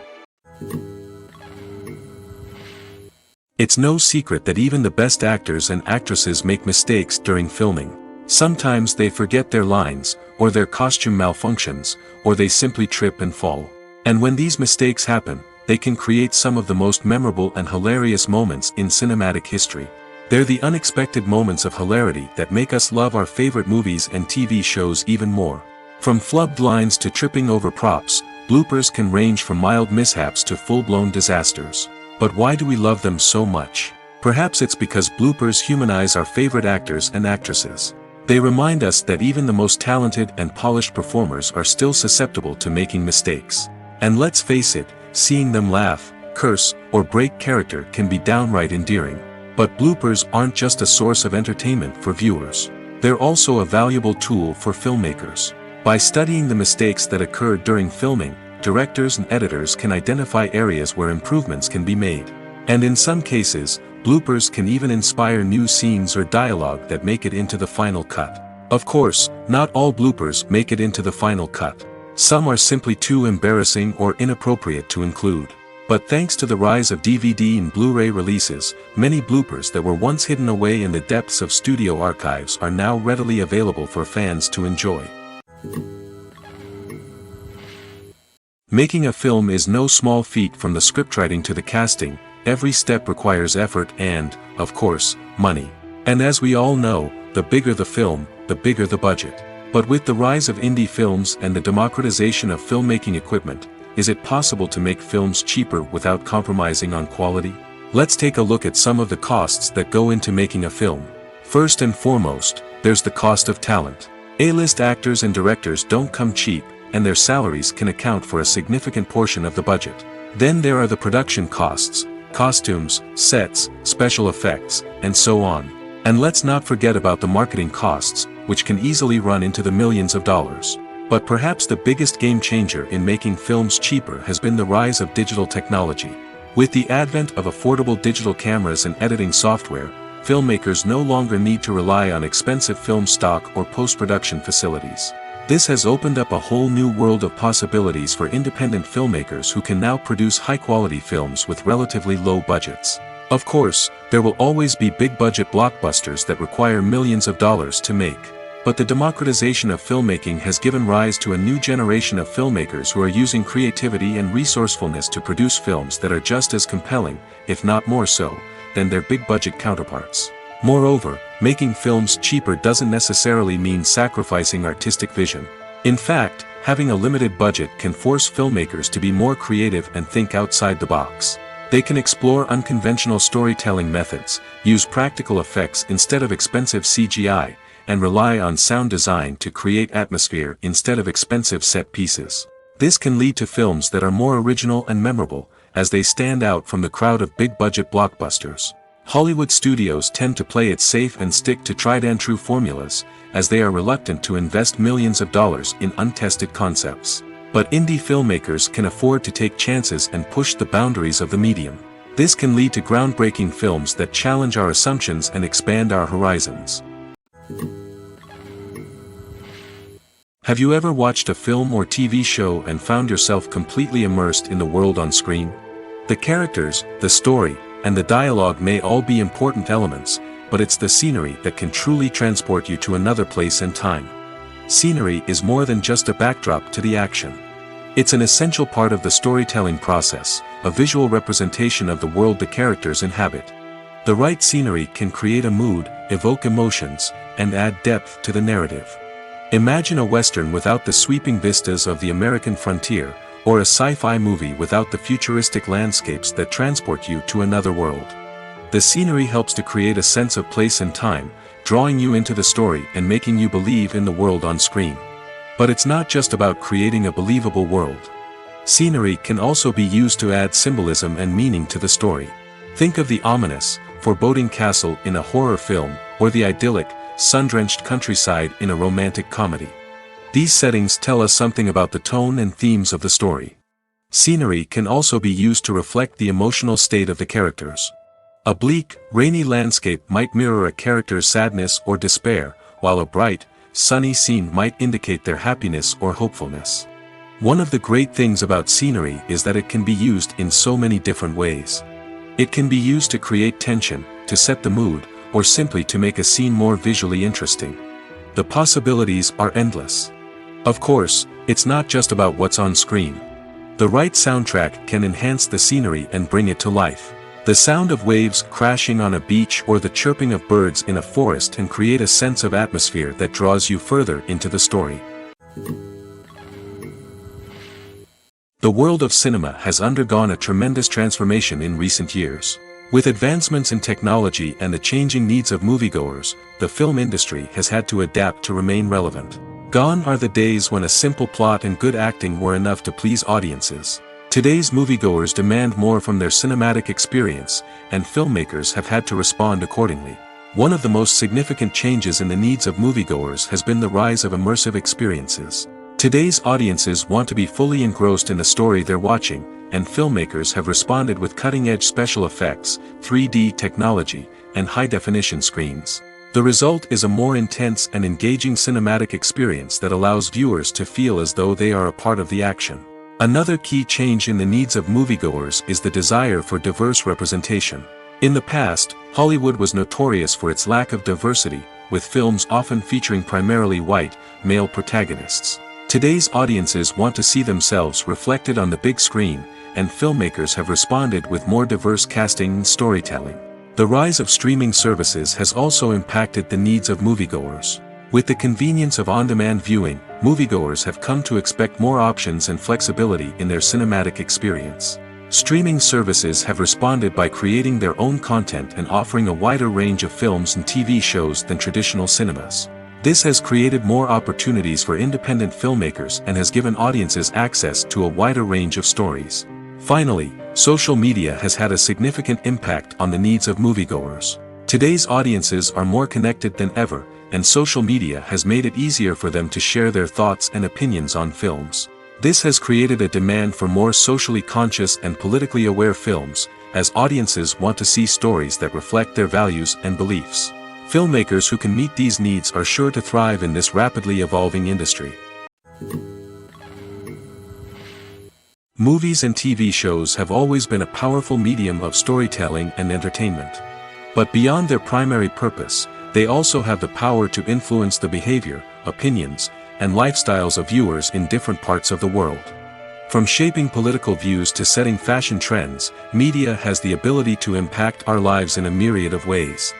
It's no secret that even the best actors and actresses make mistakes during filming. Sometimes they forget their lines, or their costume malfunctions, or they simply trip and fall. And when these mistakes happen, they can create some of the most memorable and hilarious moments in cinematic history. They're the unexpected moments of hilarity that make us love our favorite movies and TV shows even more. From flubbed lines to tripping over props, bloopers can range from mild mishaps to full-blown disasters. But why do we love them so much? Perhaps it's because bloopers humanize our favorite actors and actresses. They remind us that even the most talented and polished performers are still susceptible to making mistakes. And let's face it, seeing them laugh, curse, or break character can be downright endearing. But bloopers aren't just a source of entertainment for viewers. They're also a valuable tool for filmmakers. By studying the mistakes that occurred during filming, directors and editors can identify areas where improvements can be made. And in some cases, bloopers can even inspire new scenes or dialogue that make it into the final cut. Of course, not all bloopers make it into the final cut. Some are simply too embarrassing or inappropriate to include. But thanks to the rise of DVD and Blu-ray releases, many bloopers that were once hidden away in the depths of studio archives are now readily available for fans to enjoy. Making a film is no small feat. From the scriptwriting to the casting, every step requires effort and, of course, money. And as we all know, the bigger the film, the bigger the budget. But with the rise of indie films and the democratization of filmmaking equipment, is it possible to make films cheaper without compromising on quality? Let's take a look at some of the costs that go into making a film. First and foremost, there's the cost of talent. A-list actors and directors don't come cheap, and their salaries can account for a significant portion of the budget. Then there are the production costs, costumes, sets, special effects, and so on. And let's not forget about the marketing costs, which can easily run into the millions of dollars. But perhaps the biggest game changer in making films cheaper has been the rise of digital technology. With the advent of affordable digital cameras and editing software, filmmakers no longer need to rely on expensive film stock or post-production facilities. This has opened up a whole new world of possibilities for independent filmmakers who can now produce high-quality films with relatively low budgets. Of course, there will always be big-budget blockbusters that require millions of dollars to make. But the democratization of filmmaking has given rise to a new generation of filmmakers who are using creativity and resourcefulness to produce films that are just as compelling, if not more so, than their big-budget counterparts. Moreover, making films cheaper doesn't necessarily mean sacrificing artistic vision. In fact, having a limited budget can force filmmakers to be more creative and think outside the box. They can explore unconventional storytelling methods, use practical effects instead of expensive CGI, and rely on sound design to create atmosphere instead of expensive set pieces. This can lead to films that are more original and memorable, as they stand out from the crowd of big-budget blockbusters. Hollywood studios tend to play it safe and stick to tried-and-true formulas, as they are reluctant to invest millions of dollars in untested concepts. But indie filmmakers can afford to take chances and push the boundaries of the medium. This can lead to groundbreaking films that challenge our assumptions and expand our horizons. Have you ever watched a film or TV show and found yourself completely immersed in the world on screen? The characters, the story, and the dialogue may all be important elements, but it's the scenery that can truly transport you to another place and time. Scenery is more than just a backdrop to the action. It's an essential part of the storytelling process, a visual representation of the world the characters inhabit. The right scenery can create a mood, evoke emotions, and add depth to the narrative. Imagine a Western without the sweeping vistas of the American frontier, or a sci-fi movie without the futuristic landscapes that transport you to another world. The scenery helps to create a sense of place and time, drawing you into the story and making you believe in the world on screen. But it's not just about creating a believable world. Scenery can also be used to add symbolism and meaning to the story. Think of the ominous, foreboding castle in a horror film, or the idyllic, sun-drenched countryside in a romantic comedy. These settings tell us something about the tone and themes of the story. Scenery can also be used to reflect the emotional state of the characters. A bleak, rainy landscape might mirror a character's sadness or despair, while a bright, sunny scene might indicate their happiness or hopefulness. One of the great things about scenery is that it can be used in so many different ways. It can be used to create tension, to set the mood, or simply to make a scene more visually interesting. The possibilities are endless. Of course, it's not just about what's on screen. The right soundtrack can enhance the scenery and bring it to life. The sound of waves crashing on a beach or the chirping of birds in a forest can create a sense of atmosphere that draws you further into the story. The world of cinema has undergone a tremendous transformation in recent years. With advancements in technology and the changing needs of moviegoers, the film industry has had to adapt to remain relevant. Gone are the days when a simple plot and good acting were enough to please audiences. Today's moviegoers demand more from their cinematic experience, and filmmakers have had to respond accordingly. One of the most significant changes in the needs of moviegoers has been the rise of immersive experiences. Today's audiences want to be fully engrossed in the story they're watching, and filmmakers have responded with cutting-edge special effects, 3D technology, and high-definition screens. The result is a more intense and engaging cinematic experience that allows viewers to feel as though they are a part of the action. Another key change in the needs of moviegoers is the desire for diverse representation. In the past, Hollywood was notorious for its lack of diversity, with films often featuring primarily white, male protagonists. Today's audiences want to see themselves reflected on the big screen, and filmmakers have responded with more diverse casting and storytelling. The rise of streaming services has also impacted the needs of moviegoers. With the convenience of on-demand viewing, moviegoers have come to expect more options and flexibility in their cinematic experience. Streaming services have responded by creating their own content and offering a wider range of films and TV shows than traditional cinemas. This has created more opportunities for independent filmmakers and has given audiences access to a wider range of stories. Finally, social media has had a significant impact on the needs of moviegoers. Today's audiences are more connected than ever, and social media has made it easier for them to share their thoughts and opinions on films. This has created a demand for more socially conscious and politically aware films, as audiences want to see stories that reflect their values and beliefs. Filmmakers who can meet these needs are sure to thrive in this rapidly evolving industry. Movies and TV shows have always been a powerful medium of storytelling and entertainment. But beyond their primary purpose, they also have the power to influence the behavior, opinions, and lifestyles of viewers in different parts of the world. From shaping political views to setting fashion trends, media has the ability to impact our lives in a myriad of ways.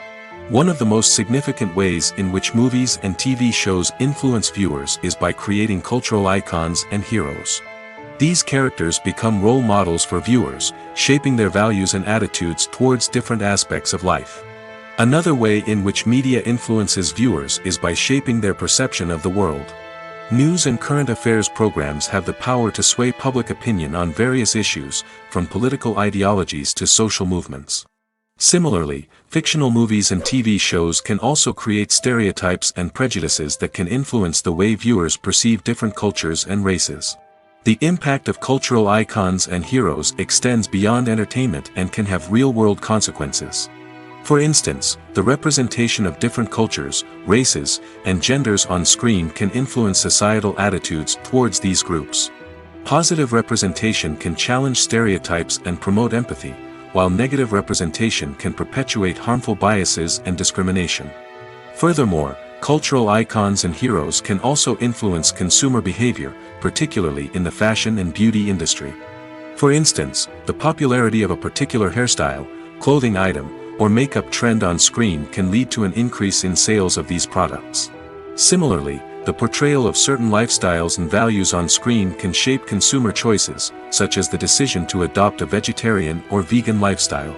One of the most significant ways in which movies and TV shows influence viewers is by creating cultural icons and heroes. These characters become role models for viewers, shaping their values and attitudes towards different aspects of life. Another way in which media influences viewers is by shaping their perception of the world. News and current affairs programs have the power to sway public opinion on various issues, from political ideologies to social movements. Similarly, fictional movies and TV shows can also create stereotypes and prejudices that can influence the way viewers perceive different cultures and races. The impact of cultural icons and heroes extends beyond entertainment and can have real-world consequences. For instance, the representation of different cultures, races, and genders on screen can influence societal attitudes towards these groups. Positive representation can challenge stereotypes and promote empathy, while negative representation can perpetuate harmful biases and discrimination. Furthermore, cultural icons and heroes can also influence consumer behavior, particularly in the fashion and beauty industry. For instance, the popularity of a particular hairstyle, clothing item, or makeup trend on screen can lead to an increase in sales of these products. Similarly, the portrayal of certain lifestyles and values on screen can shape consumer choices, such as the decision to adopt a vegetarian or vegan lifestyle.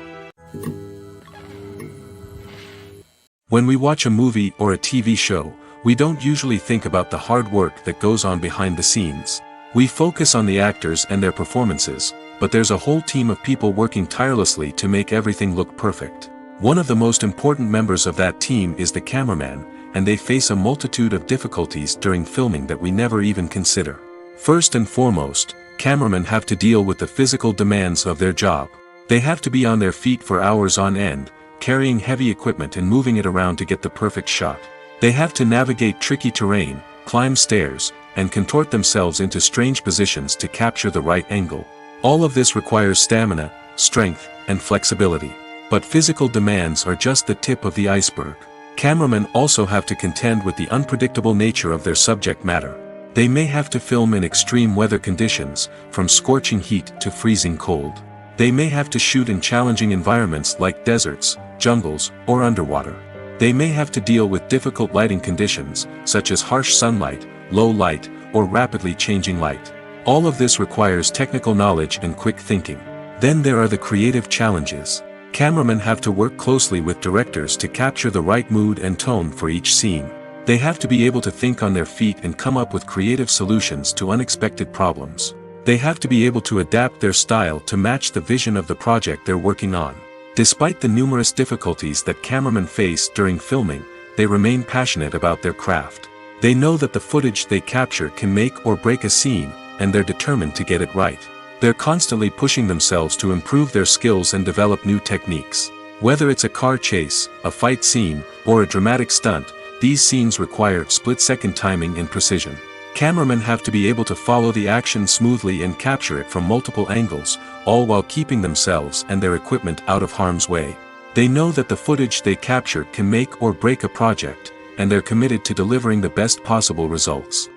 When we watch a movie or a TV show, we don't usually think about the hard work that goes on behind the scenes. We focus on the actors and their performances, but there's a whole team of people working tirelessly to make everything look perfect. One of the most important members of that team is the cameraman, and they face a multitude of difficulties during filming that we never even consider. First and foremost, cameramen have to deal with the physical demands of their job. They have to be on their feet for hours on end, carrying heavy equipment and moving it around to get the perfect shot. They have to navigate tricky terrain, climb stairs, and contort themselves into strange positions to capture the right angle. All of this requires stamina, strength, and flexibility. But physical demands are just the tip of the iceberg. Cameramen also have to contend with the unpredictable nature of their subject matter. They may have to film in extreme weather conditions, from scorching heat to freezing cold. They may have to shoot in challenging environments like deserts, jungles, or underwater. They may have to deal with difficult lighting conditions, such as harsh sunlight, low light, or rapidly changing light. All of this requires technical knowledge and quick thinking. Then there are the creative challenges. Cameramen have to work closely with directors to capture the right mood and tone for each scene. They have to be able to think on their feet and come up with creative solutions to unexpected problems. They have to be able to adapt their style to match the vision of the project they're working on. Despite the numerous difficulties that cameramen face during filming, they remain passionate about their craft. They know that the footage they capture can make or break a scene, and they're determined to get it right. They're constantly pushing themselves to improve their skills and develop new techniques. Whether it's a car chase, a fight scene, or a dramatic stunt, these scenes require split-second timing and precision. Cameramen have to be able to follow the action smoothly and capture it from multiple angles, all while keeping themselves and their equipment out of harm's way. They know that the footage they capture can make or break a project, and they're committed to delivering the best possible results.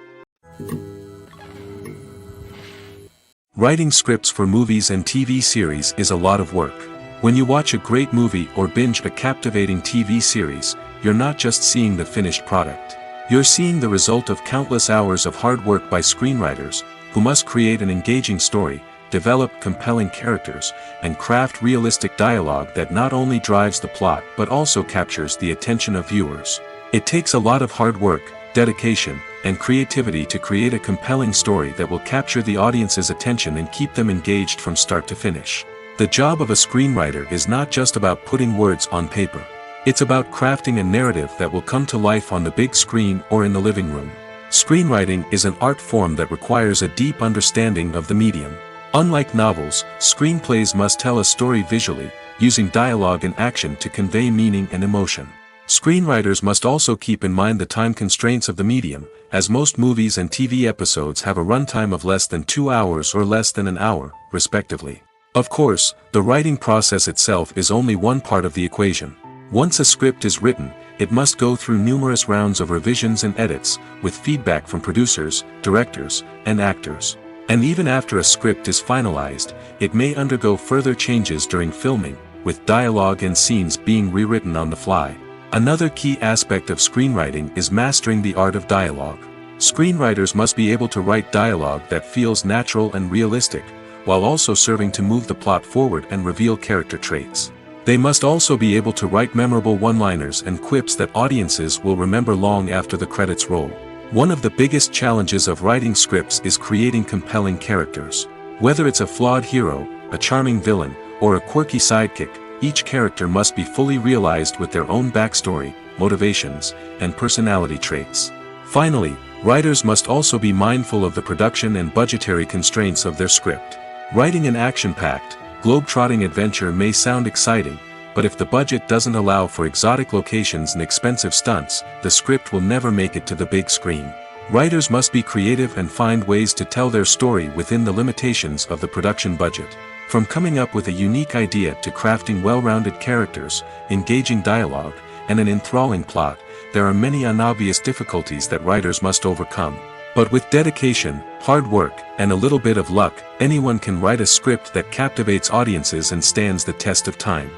Writing scripts for movies and TV series is a lot of work. When you watch a great movie or binge a captivating TV series, you're not just seeing the finished product. You're seeing the result of countless hours of hard work by screenwriters, who must create an engaging story, develop compelling characters, and craft realistic dialogue that not only drives the plot but also captures the attention of viewers. It takes a lot of hard work, dedication, and creativity to create a compelling story that will capture the audience's attention and keep them engaged from start to finish. The job of a screenwriter is not just about putting words on paper. It's about crafting a narrative that will come to life on the big screen or in the living room. Screenwriting is an art form that requires a deep understanding of the medium. Unlike novels, screenplays must tell a story visually, using dialogue and action to convey meaning and emotion. Screenwriters must also keep in mind the time constraints of the medium, as most movies and TV episodes have a runtime of less than 2 hours or less than an hour, respectively. Of course, the writing process itself is only one part of the equation. Once a script is written, it must go through numerous rounds of revisions and edits, with feedback from producers, directors, and actors. And even after a script is finalized, it may undergo further changes during filming, with dialogue and scenes being rewritten on the fly. Another key aspect of screenwriting is mastering the art of dialogue. Screenwriters must be able to write dialogue that feels natural and realistic, while also serving to move the plot forward and reveal character traits. They must also be able to write memorable one-liners and quips that audiences will remember long after the credits roll. One of the biggest challenges of writing scripts is creating compelling characters. Whether it's a flawed hero, a charming villain, or a quirky sidekick, each character must be fully realized with their own backstory, motivations, and personality traits. Finally, Writers must also be mindful of the production and budgetary constraints of their script. Writing an action-packed, globe-trotting adventure may sound exciting, but if the budget doesn't allow for exotic locations and expensive stunts, the script will never make it to the big screen. Writers must be creative and find ways to tell their story within the limitations of the production budget. From coming up with a unique idea to crafting well-rounded characters, engaging dialogue, and an enthralling plot, there are many unobvious difficulties that writers must overcome. But with dedication, hard work, and a little bit of luck, anyone can write a script that captivates audiences and stands the test of time.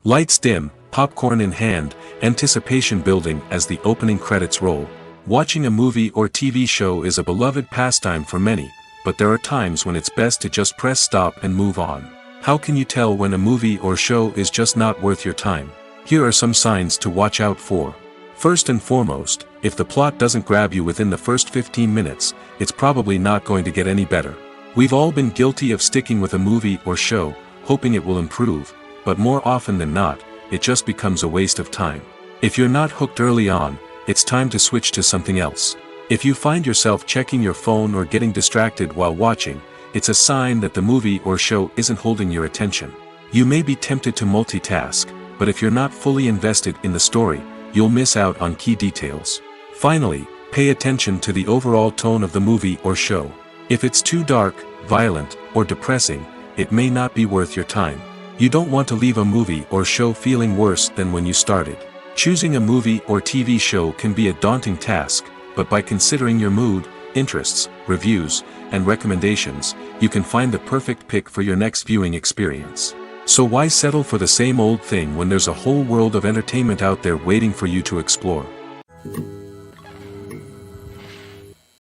Lights dim, popcorn in hand, anticipation building as the opening credits roll. Watching a movie or TV show is a beloved pastime for many, but there are times when it's best to just press stop and move on. How can you tell when a movie or show is just not worth your time? Here are some signs to watch out for. First and foremost, if the plot doesn't grab you within the first 15 minutes, it's probably not going to get any better. We've all been guilty of sticking with a movie or show, hoping it will improve, but more often than not, it just becomes a waste of time. If you're not hooked early on, it's time to switch to something else. If you find yourself checking your phone or getting distracted while watching, it's a sign that the movie or show isn't holding your attention. You may be tempted to multitask, but if you're not fully invested in the story, you'll miss out on key details. Finally, pay attention to the overall tone of the movie or show. If it's too dark, violent, or depressing, it may not be worth your time. You don't want to leave a movie or show feeling worse than when you started. Choosing a movie or TV show can be a daunting task, but by considering your mood, interests, reviews, and recommendations, you can find the perfect pick for your next viewing experience. So why settle for the same old thing when there's a whole world of entertainment out there waiting for you to explore?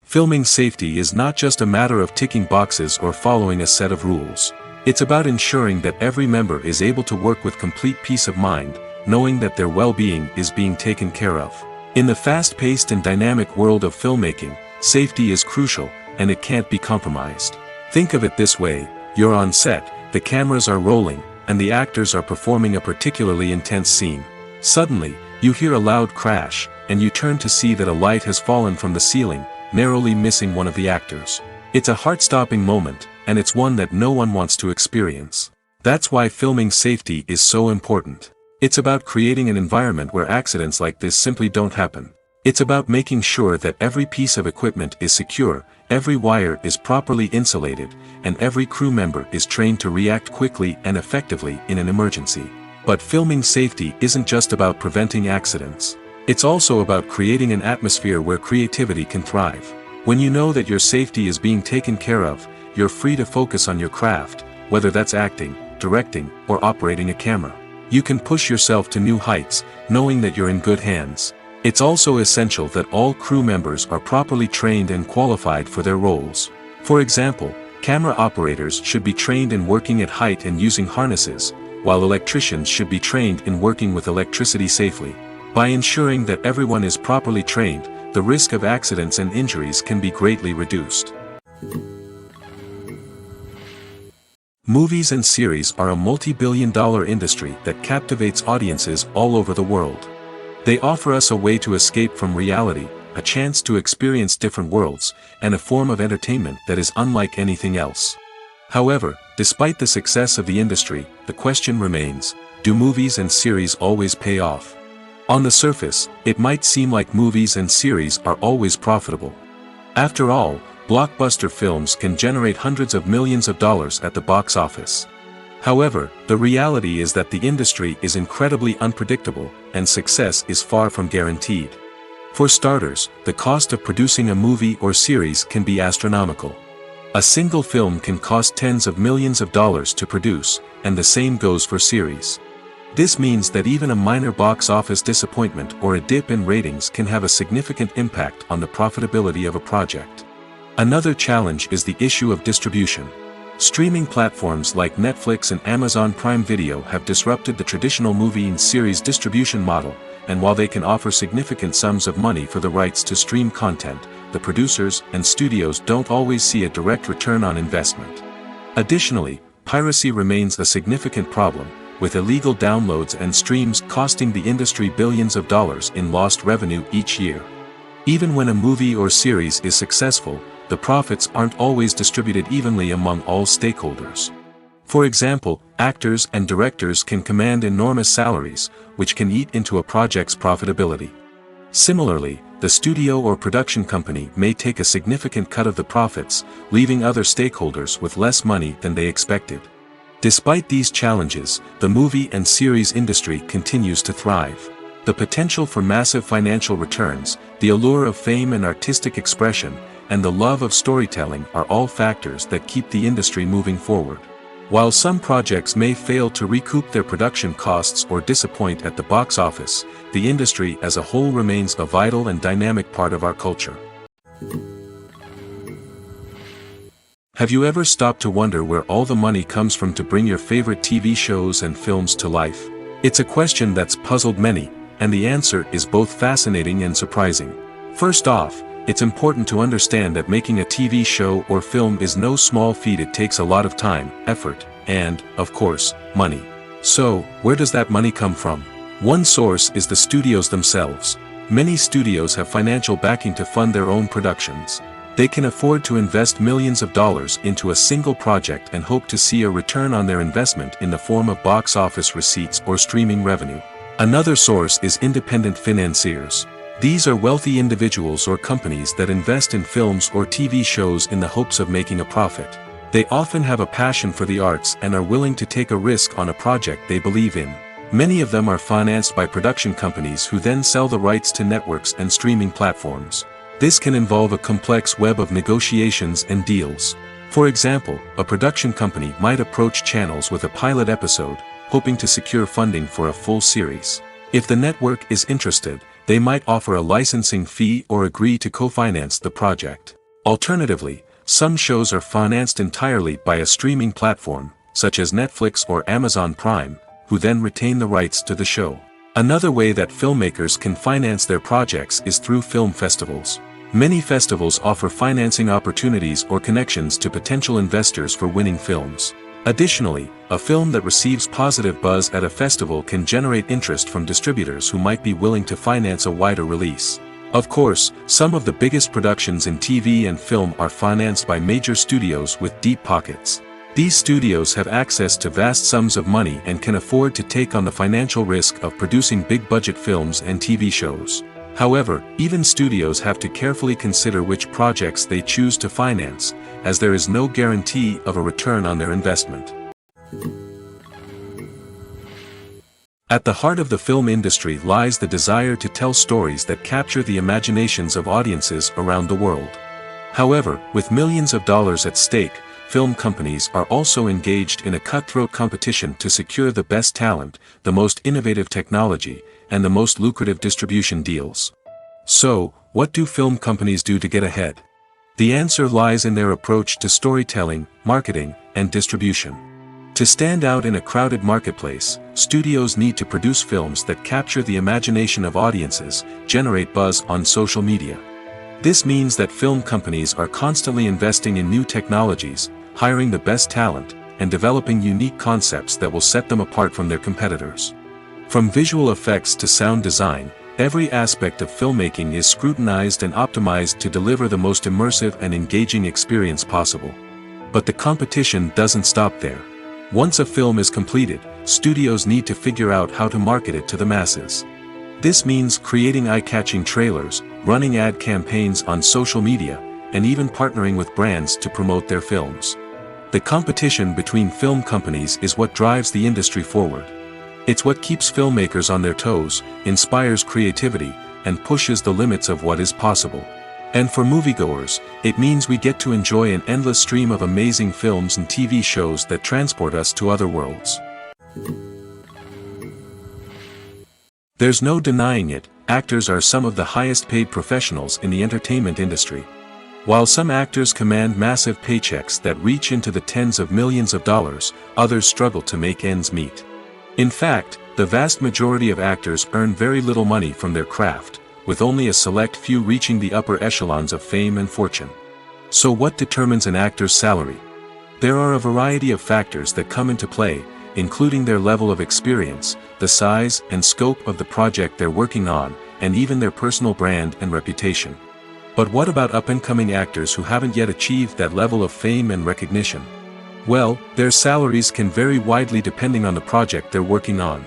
Filming safety is not just a matter of ticking boxes or following a set of rules. It's about ensuring that every member is able to work with complete peace of mind, knowing that their well-being is being taken care of. In the fast-paced and dynamic world of filmmaking, safety is crucial, and it can't be compromised. Think of it this way: you're on set, the cameras are rolling, and the actors are performing a particularly intense scene. Suddenly, you hear a loud crash, and you turn to see that a light has fallen from the ceiling, narrowly missing one of the actors. It's a heart-stopping moment, and it's one that no one wants to experience. That's why filming safety is so important. It's about creating an environment where accidents like this simply don't happen. It's about making sure that every piece of equipment is secure, every wire is properly insulated, and every crew member is trained to react quickly and effectively in an emergency. But filming safety isn't just about preventing accidents. It's also about creating an atmosphere where creativity can thrive. When you know that your safety is being taken care of, you're free to focus on your craft, whether that's acting, directing, or operating a camera. You can push yourself to new heights, knowing that you're in good hands. It's also essential that all crew members are properly trained and qualified for their roles. For example, camera operators should be trained in working at height and using harnesses, while electricians should be trained in working with electricity safely. By ensuring that everyone is properly trained, the risk of accidents and injuries can be greatly reduced. Movies and series are a multi-billion-dollar industry that captivates audiences all over the world. They offer us a way to escape from reality, a chance to experience different worlds, and a form of entertainment that is unlike anything else. However, despite the success of the industry, the question remains: do movies and series always pay off? On the surface, it might seem like movies and series are always profitable. After all, blockbuster films can generate hundreds of millions of dollars at the box office. However, the reality is that the industry is incredibly unpredictable, and success is far from guaranteed. For starters, the cost of producing a movie or series can be astronomical. A single film can cost tens of millions of dollars to produce, and the same goes for series. This means that even a minor box office disappointment or a dip in ratings can have a significant impact on the profitability of a project. Another challenge is the issue of distribution. Streaming platforms like Netflix and Amazon Prime Video have disrupted the traditional movie and series distribution model, and while they can offer significant sums of money for the rights to stream content, the producers and studios don't always see a direct return on investment. Additionally, piracy remains a significant problem, with illegal downloads and streams costing the industry billions of dollars in lost revenue each year. Even when a movie or series is successful, the profits aren't always distributed evenly among all stakeholders. For example, actors and directors can command enormous salaries, which can eat into a project's profitability. Similarly, the studio or production company may take a significant cut of the profits, leaving other stakeholders with less money than they expected. Despite these challenges, the movie and series industry continues to thrive. The potential for massive financial returns, the allure of fame and artistic expression, and the love of storytelling are all factors that keep the industry moving forward. While some projects may fail to recoup their production costs or disappoint at the box office, the industry as a whole remains a vital and dynamic part of our culture. Have you ever stopped to wonder where all the money comes from to bring your favorite TV shows and films to life? It's a question that's puzzled many, and the answer is both fascinating and surprising. First off, it's important to understand that making a TV show or film is no small feat. It takes a lot of time, effort, and, of course, money. So, where does that money come from? One source is the studios themselves. Many studios have financial backing to fund their own productions. They can afford to invest millions of dollars into a single project and hope to see a return on their investment in the form of box office receipts or streaming revenue. Another source is independent financiers. These are wealthy individuals or companies that invest in films or TV shows in the hopes of making a profit. They often have a passion for the arts and are willing to take a risk on a project they believe in. Many of them are financed by production companies who then sell the rights to networks and streaming platforms. This can involve a complex web of negotiations and deals. For example, a production company might approach channels with a pilot episode, hoping to secure funding for a full series. If the network is interested, they might offer a licensing fee or agree to co-finance the project. Alternatively, some shows are financed entirely by a streaming platform, such as Netflix or Amazon Prime, who then retain the rights to the show. Another way that filmmakers can finance their projects is through film festivals. Many festivals offer financing opportunities or connections to potential investors for winning films. Additionally, a film that receives positive buzz at a festival can generate interest from distributors who might be willing to finance a wider release. Of course, some of the biggest productions in TV and film are financed by major studios with deep pockets. These studios have access to vast sums of money and can afford to take on the financial risk of producing big-budget films and TV shows. However, even studios have to carefully consider which projects they choose to finance, as there is no guarantee of a return on their investment. At the heart of the film industry lies the desire to tell stories that capture the imaginations of audiences around the world. However, with millions of dollars at stake, film companies are also engaged in a cutthroat competition to secure the best talent, the most innovative technology, and the most lucrative distribution deals. So, what do film companies do to get ahead? The answer lies in their approach to storytelling, marketing, and distribution. To stand out in a crowded marketplace, studios need to produce films that capture the imagination of audiences, generate buzz on social media. This means that film companies are constantly investing in new technologies, hiring the best talent, and developing unique concepts that will set them apart from their competitors. From visual effects to sound design, every aspect of filmmaking is scrutinized and optimized to deliver the most immersive and engaging experience possible. But the competition doesn't stop there. Once a film is completed, studios need to figure out how to market it to the masses. This means creating eye-catching trailers, running ad campaigns on social media, and even partnering with brands to promote their films. The competition between film companies is what drives the industry forward. It's what keeps filmmakers on their toes, inspires creativity, and pushes the limits of what is possible. And for moviegoers, it means we get to enjoy an endless stream of amazing films and TV shows that transport us to other worlds. There's no denying it, actors are some of the highest paid professionals in the entertainment industry. While some actors command massive paychecks that reach into the tens of millions of dollars, others struggle to make ends meet. In fact, the vast majority of actors earn very little money from their craft, with only a select few reaching the upper echelons of fame and fortune. So what determines an actor's salary? There are a variety of factors that come into play, including their level of experience, the size and scope of the project they're working on, and even their personal brand and reputation. But what about up-and-coming actors who haven't yet achieved that level of fame and recognition? Well, their salaries can vary widely depending on the project they're working on.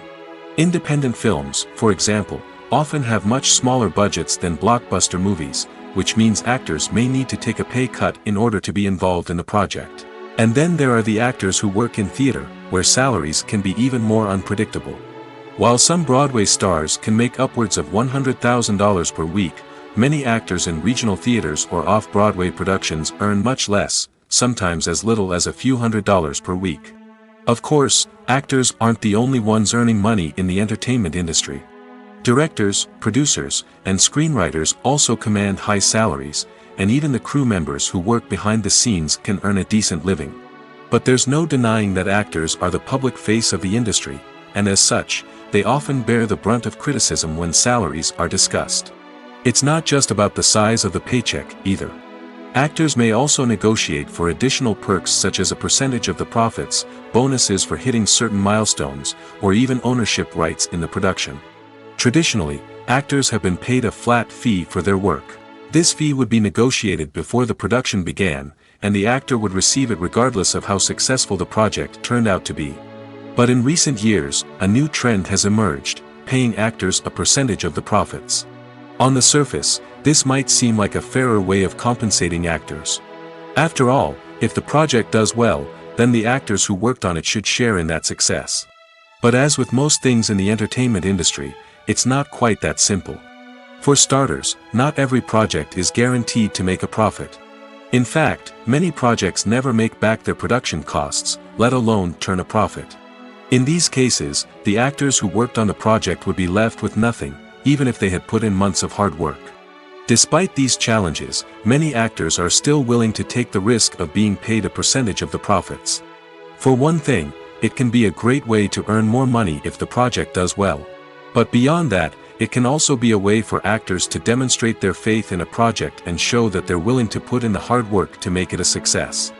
Independent films, for example, often have much smaller budgets than blockbuster movies, which means actors may need to take a pay cut in order to be involved in the project. And then there are the actors who work in theater, where salaries can be even more unpredictable. While some Broadway stars can make upwards of $100,000 per week, many actors in regional theaters or off-Broadway productions earn much less, sometimes as little as a few $100s per week. Of course, actors aren't the only ones earning money in the entertainment industry. Directors, producers, and screenwriters also command high salaries, and even the crew members who work behind the scenes can earn a decent living. But there's no denying that actors are the public face of the industry, and as such, they often bear the brunt of criticism when salaries are discussed. It's not just about the size of the paycheck, either. Actors may also negotiate for additional perks such as a percentage of the profits, bonuses for hitting certain milestones, or even ownership rights in the production. Traditionally, actors have been paid a flat fee for their work. This fee would be negotiated before the production began, and the actor would receive it regardless of how successful the project turned out to be. But in recent years, a new trend has emerged, paying actors a percentage of the profits. On the surface, this might seem like a fairer way of compensating actors. After all, if the project does well, then the actors who worked on it should share in that success. But as with most things in the entertainment industry, it's not quite that simple. For starters, not every project is guaranteed to make a profit. In fact, many projects never make back their production costs, let alone turn a profit. In these cases, the actors who worked on the project would be left with nothing, even if they had put in months of hard work. Despite these challenges, many actors are still willing to take the risk of being paid a percentage of the profits. For one thing, it can be a great way to earn more money if the project does well. But beyond that, it can also be a way for actors to demonstrate their faith in a project and show that they're willing to put in the hard work to make it a success.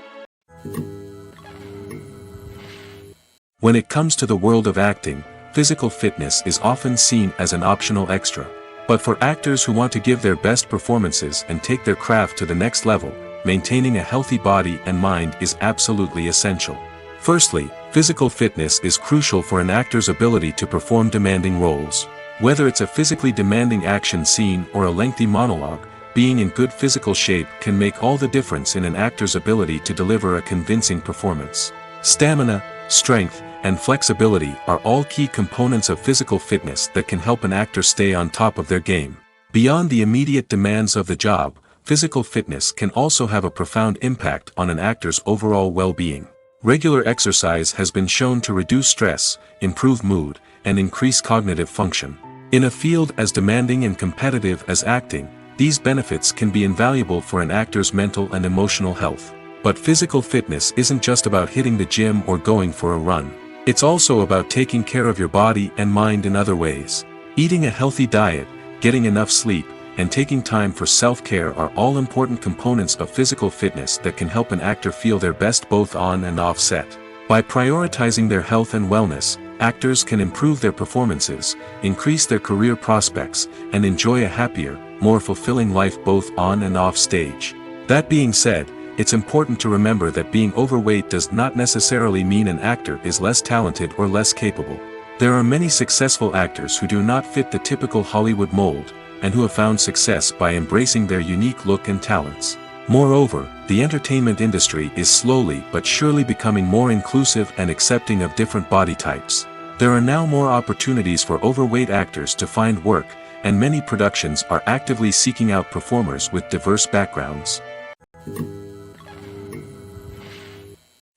When it comes to the world of acting, physical fitness is often seen as an optional extra. But for actors who want to give their best performances and take their craft to the next level, maintaining a healthy body and mind is absolutely essential. Firstly, physical fitness is crucial for an actor's ability to perform demanding roles. Whether it's a physically demanding action scene or a lengthy monologue, being in good physical shape can make all the difference in an actor's ability to deliver a convincing performance. Stamina, strength, and flexibility are all key components of physical fitness that can help an actor stay on top of their game. Beyond the immediate demands of the job, physical fitness can also have a profound impact on an actor's overall well-being. Regular exercise has been shown to reduce stress, improve mood, and increase cognitive function. In a field as demanding and competitive as acting, these benefits can be invaluable for an actor's mental and emotional health. But physical fitness isn't just about hitting the gym or going for a run. It's also about taking care of your body and mind in other ways. Eating a healthy diet, getting enough sleep, and taking time for self-care are all important components of physical fitness that can help an actor feel their best both on and off set. By prioritizing their health and wellness, actors can improve their performances, increase their career prospects, and enjoy a happier, more fulfilling life both on and off stage. That being said, it's important to remember that being overweight does not necessarily mean an actor is less talented or less capable. There are many successful actors who do not fit the typical Hollywood mold, and who have found success by embracing their unique look and talents. Moreover, the entertainment industry is slowly but surely becoming more inclusive and accepting of different body types. There are now more opportunities for overweight actors to find work, and many productions are actively seeking out performers with diverse backgrounds.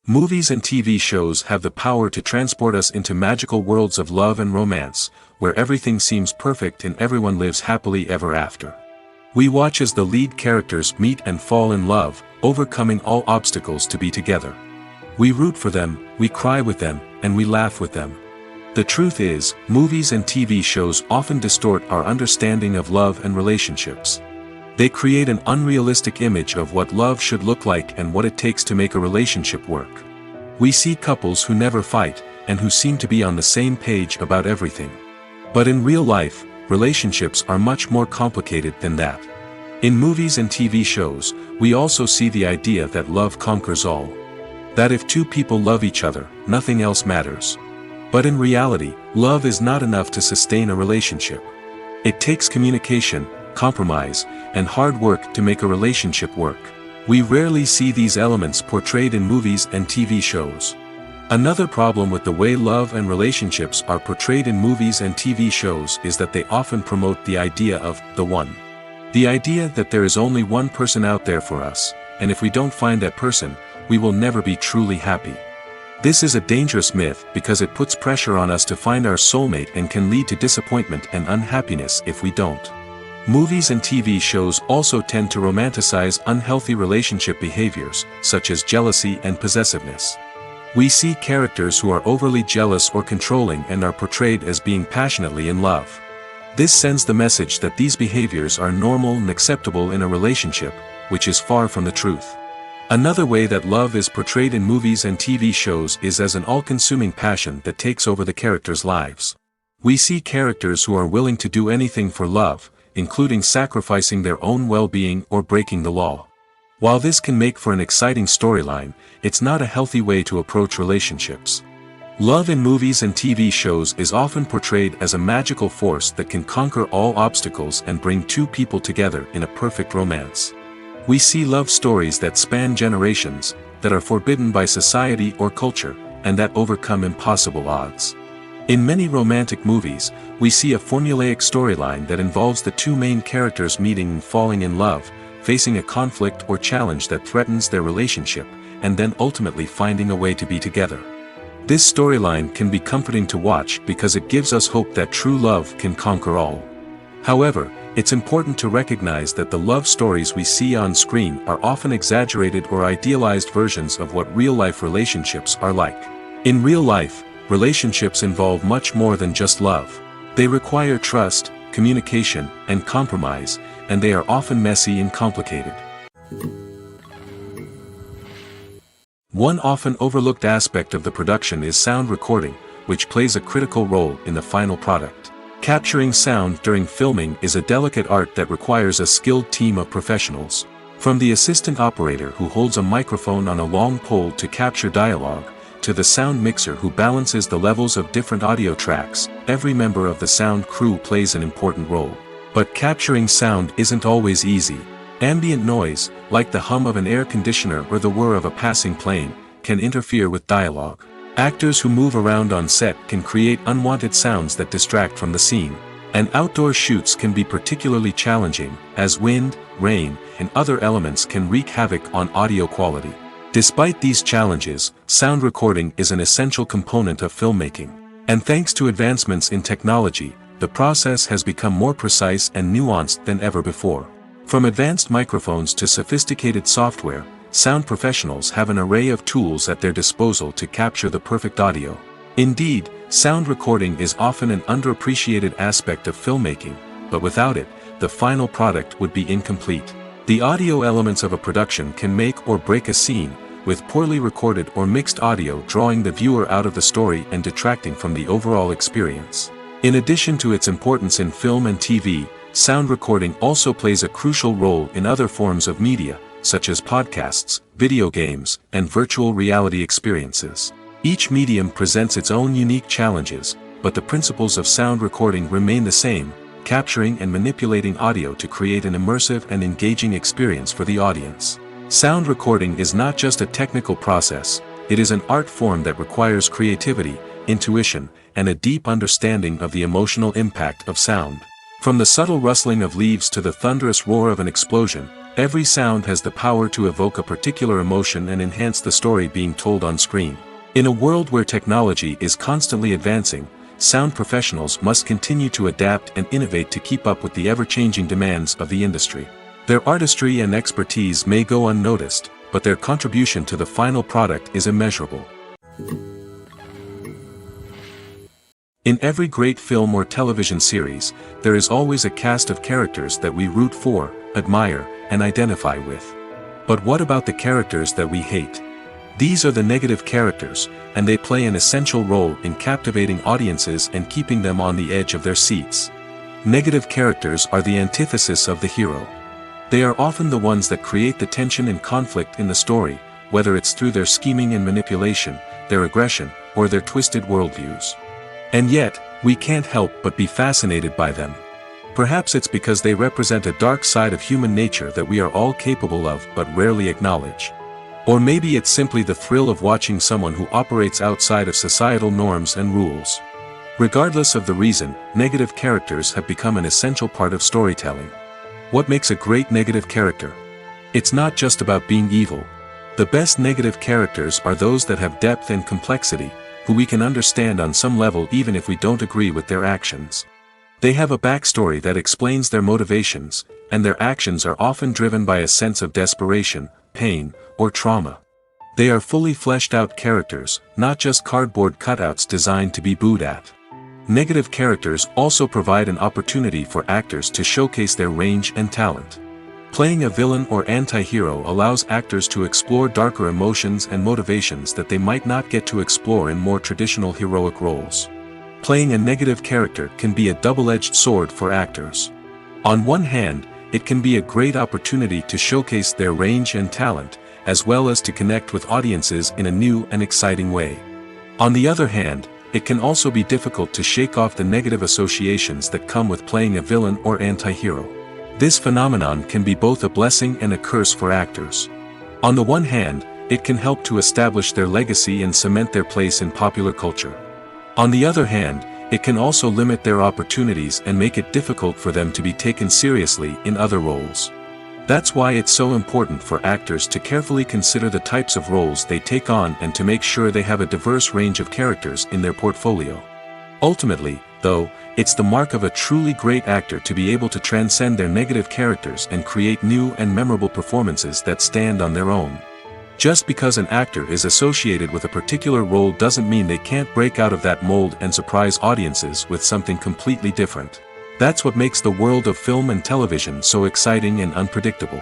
Movies and TV shows have the power to transport us into magical worlds of love and romance, where everything seems perfect and everyone lives happily ever after. We watch as the lead characters meet and fall in love, overcoming all obstacles to be together. We root for them, we cry with them, and we laugh with them. The truth is, movies and TV shows often distort our understanding of love and relationships. They create an unrealistic image of what love should look like and what it takes to make a relationship work. We see couples who never fight, and who seem to be on the same page about everything. But in real life, relationships are much more complicated than that. In movies and TV shows, we also see the idea that love conquers all. That if two people love each other, nothing else matters. But in reality, love is not enough to sustain a relationship. It takes communication, compromise, and hard work to make a relationship work. We rarely see these elements portrayed in movies and TV shows. Another problem with the way love and relationships are portrayed in movies and TV shows is that they often promote the idea of the one. The idea that there is only one person out there for us, and if we don't find that person, we will never be truly happy. This is a dangerous myth because it puts pressure on us to find our soulmate and can lead to disappointment and unhappiness if we don't. Movies and TV shows also tend to romanticize unhealthy relationship behaviors, such as jealousy and possessiveness. We see characters who are overly jealous or controlling and are portrayed as being passionately in love. This sends the message that these behaviors are normal and acceptable in a relationship, which is far from the truth. Another way that love is portrayed in movies and TV shows is as an all-consuming passion that takes over the characters' lives. We see characters who are willing to do anything for love, including sacrificing their own well-being or breaking the law. While this can make for an exciting storyline, it's not a healthy way to approach relationships. Love in movies and TV shows is often portrayed as a magical force that can conquer all obstacles and bring two people together in a perfect romance. We see love stories that span generations, that are forbidden by society or culture, and that overcome impossible odds. In many romantic movies, we see a formulaic storyline that involves the two main characters meeting and falling in love, facing a conflict or challenge that threatens their relationship, and then ultimately finding a way to be together. This storyline can be comforting to watch because it gives us hope that true love can conquer all. However, it's important to recognize that the love stories we see on screen are often exaggerated or idealized versions of what real-life relationships are like. In real life, relationships involve much more than just love. They require trust, communication, and compromise, and they are often messy and complicated. One often overlooked aspect of the production is sound recording, which plays a critical role in the final product. Capturing sound during filming is a delicate art that requires a skilled team of professionals. From the assistant operator who holds a microphone on a long pole to capture dialogue, to the sound mixer who balances the levels of different audio tracks, every member of the sound crew plays an important role. But capturing sound isn't always easy. Ambient noise, like the hum of an air conditioner or the whir of a passing plane, can interfere with dialogue. Actors who move around on set can create unwanted sounds that distract from the scene. And outdoor shoots can be particularly challenging, as wind, rain, and other elements can wreak havoc on audio quality. Despite these challenges, sound recording is an essential component of filmmaking. And thanks to advancements in technology, the process has become more precise and nuanced than ever before. From advanced microphones to sophisticated software, sound professionals have an array of tools at their disposal to capture the perfect audio. Indeed, sound recording is often an underappreciated aspect of filmmaking, but without it, the final product would be incomplete. The audio elements of a production can make or break a scene, with poorly recorded or mixed audio drawing the viewer out of the story and detracting from the overall experience. In addition to its importance in film and TV, sound recording also plays a crucial role in other forms of media, such as podcasts, video games, and virtual reality experiences. Each medium presents its own unique challenges, but the principles of sound recording remain the same, capturing and manipulating audio to create an immersive and engaging experience for the audience. Sound recording is not just a technical process, it is an art form that requires creativity, intuition, and a deep understanding of the emotional impact of sound. From the subtle rustling of leaves to the thunderous roar of an explosion, every sound has the power to evoke a particular emotion and enhance the story being told on screen. In a world where technology is constantly advancing, sound professionals must continue to adapt and innovate to keep up with the ever-changing demands of the industry. Their artistry and expertise may go unnoticed, but their contribution to the final product is immeasurable. In every great film or television series, there is always a cast of characters that we root for, admire, and identify with. But what about the characters that we hate? These are the negative characters, and they play an essential role in captivating audiences and keeping them on the edge of their seats. Negative characters are the antithesis of the hero. They are often the ones that create the tension and conflict in the story, whether it's through their scheming and manipulation, their aggression, or their twisted worldviews. And yet, we can't help but be fascinated by them. Perhaps it's because they represent a dark side of human nature that we are all capable of but rarely acknowledge. Or maybe it's simply the thrill of watching someone who operates outside of societal norms and rules. Regardless of the reason, negative characters have become an essential part of storytelling. What makes a great negative character? It's not just about being evil. The best negative characters are those that have depth and complexity, who we can understand on some level even if we don't agree with their actions. They have a backstory that explains their motivations, and their actions are often driven by a sense of desperation, pain, or trauma. They are fully fleshed out characters, not just cardboard cutouts designed to be booed at. Negative characters also provide an opportunity for actors to showcase their range and talent. Playing a villain or anti-hero allows actors to explore darker emotions and motivations that they might not get to explore in more traditional heroic roles. Playing a negative character can be a double-edged sword for actors. On one hand, it can be a great opportunity to showcase their range and talent, as well as to connect with audiences in a new and exciting way. On the other hand, it can also be difficult to shake off the negative associations that come with playing a villain or anti-hero. This phenomenon can be both a blessing and a curse for actors. On the one hand, it can help to establish their legacy and cement their place in popular culture. On the other hand, it can also limit their opportunities and make it difficult for them to be taken seriously in other roles. That's why it's so important for actors to carefully consider the types of roles they take on and to make sure they have a diverse range of characters in their portfolio. Ultimately, though, it's the mark of a truly great actor to be able to transcend their negative characters and create new and memorable performances that stand on their own. Just because an actor is associated with a particular role doesn't mean they can't break out of that mold and surprise audiences with something completely different. That's what makes the world of film and television so exciting and unpredictable.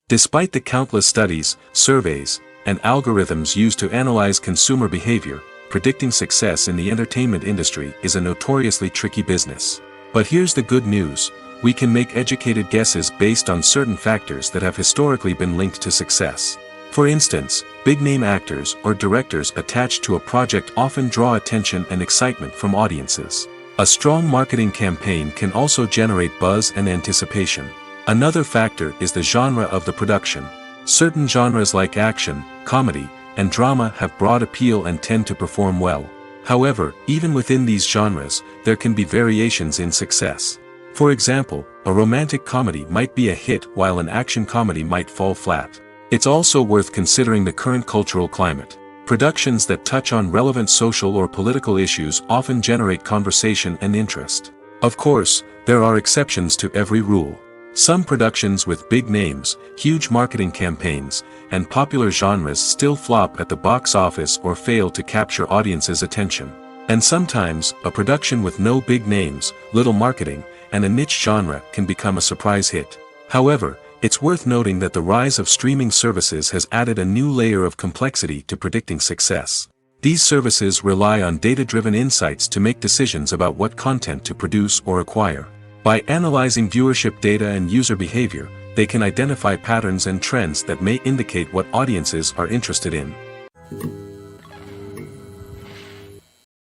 Despite the countless studies, surveys, and algorithms used to analyze consumer behavior, predicting success in the entertainment industry is a notoriously tricky business. But here's the good news: we can make educated guesses based on certain factors that have historically been linked to success. For instance, big-name actors or directors attached to a project often draw attention and excitement from audiences. A strong marketing campaign can also generate buzz and anticipation. Another factor is the genre of the production. Certain genres like action, comedy, and drama have broad appeal and tend to perform well. However, even within these genres, there can be variations in success. For example, a romantic comedy might be a hit while an action comedy might fall flat. It's also worth considering the current cultural climate. Productions that touch on relevant social or political issues often generate conversation and interest. Of course, there are exceptions to every rule. Some productions with big names, huge marketing campaigns, and popular genres still flop at the box office or fail to capture audiences' attention. And sometimes, a production with no big names, little marketing, and a niche genre can become a surprise hit. However, it's worth noting that the rise of streaming services has added a new layer of complexity to predicting success. These services rely on data-driven insights to make decisions about what content to produce or acquire. By analyzing viewership data and user behavior, they can identify patterns and trends that may indicate what audiences are interested in.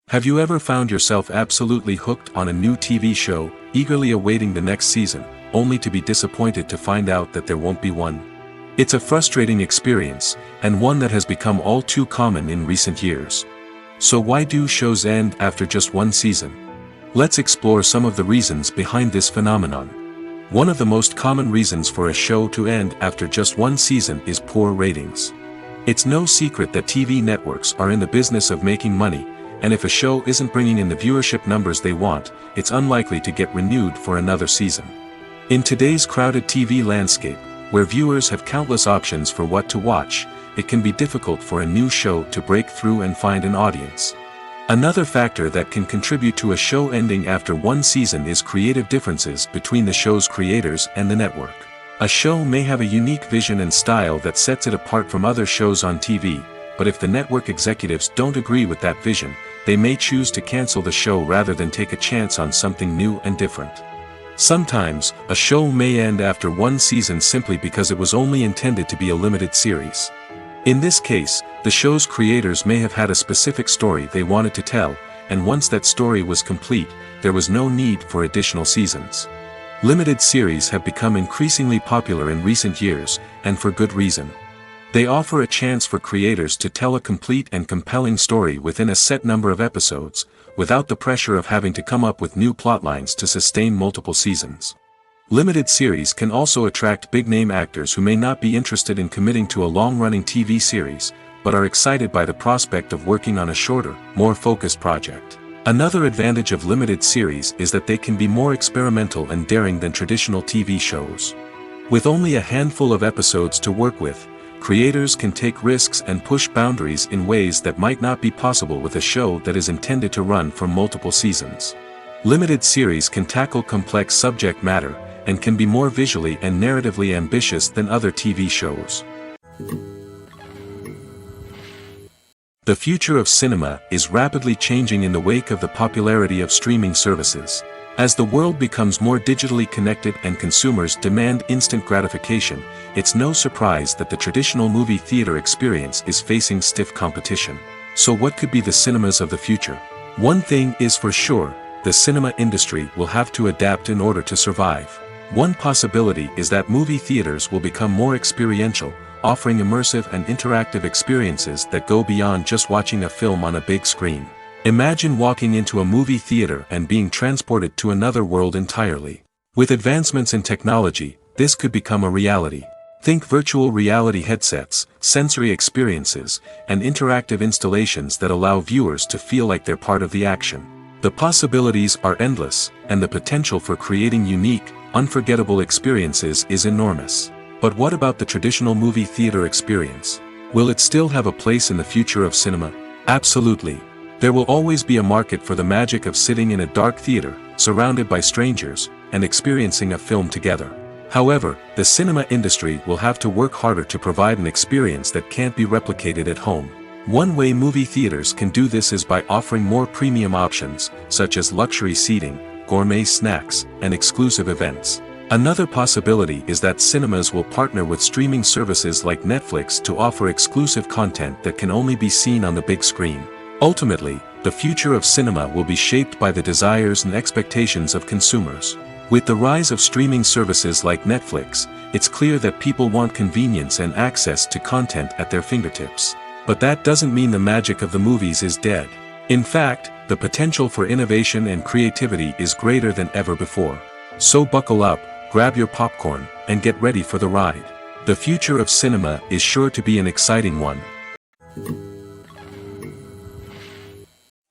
Have you ever found yourself absolutely hooked on a new TV show, eagerly awaiting the next season, only to be disappointed to find out that there won't be one? It's a frustrating experience, and one that has become all too common in recent years. So why do shows end after just one season? Let's explore some of the reasons behind this phenomenon. One of the most common reasons for a show to end after just one season is poor ratings. It's no secret that TV networks are in the business of making money, and if a show isn't bringing in the viewership numbers they want, it's unlikely to get renewed for another season. In today's crowded TV landscape, where viewers have countless options for what to watch, it can be difficult for a new show to break through and find an audience. Another factor that can contribute to a show ending after one season is creative differences between the show's creators and the network. A show may have a unique vision and style that sets it apart from other shows on TV, but if the network executives don't agree with that vision, they may choose to cancel the show rather than take a chance on something new and different. Sometimes, a show may end after one season simply because it was only intended to be a limited series. In this case, the show's creators may have had a specific story they wanted to tell, and once that story was complete, there was no need for additional seasons. Limited series have become increasingly popular in recent years, and for good reason. They offer a chance for creators to tell a complete and compelling story within a set number of episodes, without the pressure of having to come up with new plotlines to sustain multiple seasons. Limited series can also attract big-name actors who may not be interested in committing to a long-running TV series, but are excited by the prospect of working on a shorter, more focused project. Another advantage of limited series is that they can be more experimental and daring than traditional TV shows. With only a handful of episodes to work with, creators can take risks and push boundaries in ways that might not be possible with a show that is intended to run for multiple seasons. Limited series can tackle complex subject matter, and can be more visually and narratively ambitious than other TV shows. The future of cinema is rapidly changing in the wake of the popularity of streaming services. As the world becomes more digitally connected and consumers demand instant gratification, it's no surprise that the traditional movie theater experience is facing stiff competition. So what could be the cinemas of the future? One thing is for sure, the cinema industry will have to adapt in order to survive. One possibility is that movie theaters will become more experiential, offering immersive and interactive experiences that go beyond just watching a film on a big screen. Imagine walking into a movie theater and being transported to another world entirely. With advancements in technology, this could become a reality. Think virtual reality headsets, sensory experiences, and interactive installations that allow viewers to feel like they're part of the action. The possibilities are endless, and the potential for creating unique, unforgettable experiences is enormous. But what about the traditional movie theater experience? Will it still have a place in the future of cinema? Absolutely. There will always be a market for the magic of sitting in a dark theater, surrounded by strangers, and experiencing a film together. However, the cinema industry will have to work harder to provide an experience that can't be replicated at home. One way movie theaters can do this is by offering more premium options, such as luxury seating, gourmet snacks, and exclusive events. Another possibility is that cinemas will partner with streaming services like Netflix to offer exclusive content that can only be seen on the big screen. Ultimately, the future of cinema will be shaped by the desires and expectations of consumers. With the rise of streaming services like Netflix, it's clear that people want convenience and access to content at their fingertips. But that doesn't mean the magic of the movies is dead. In fact, the potential for innovation and creativity is greater than ever before. So buckle up, grab your popcorn, and get ready for the ride. The future of cinema is sure to be an exciting one.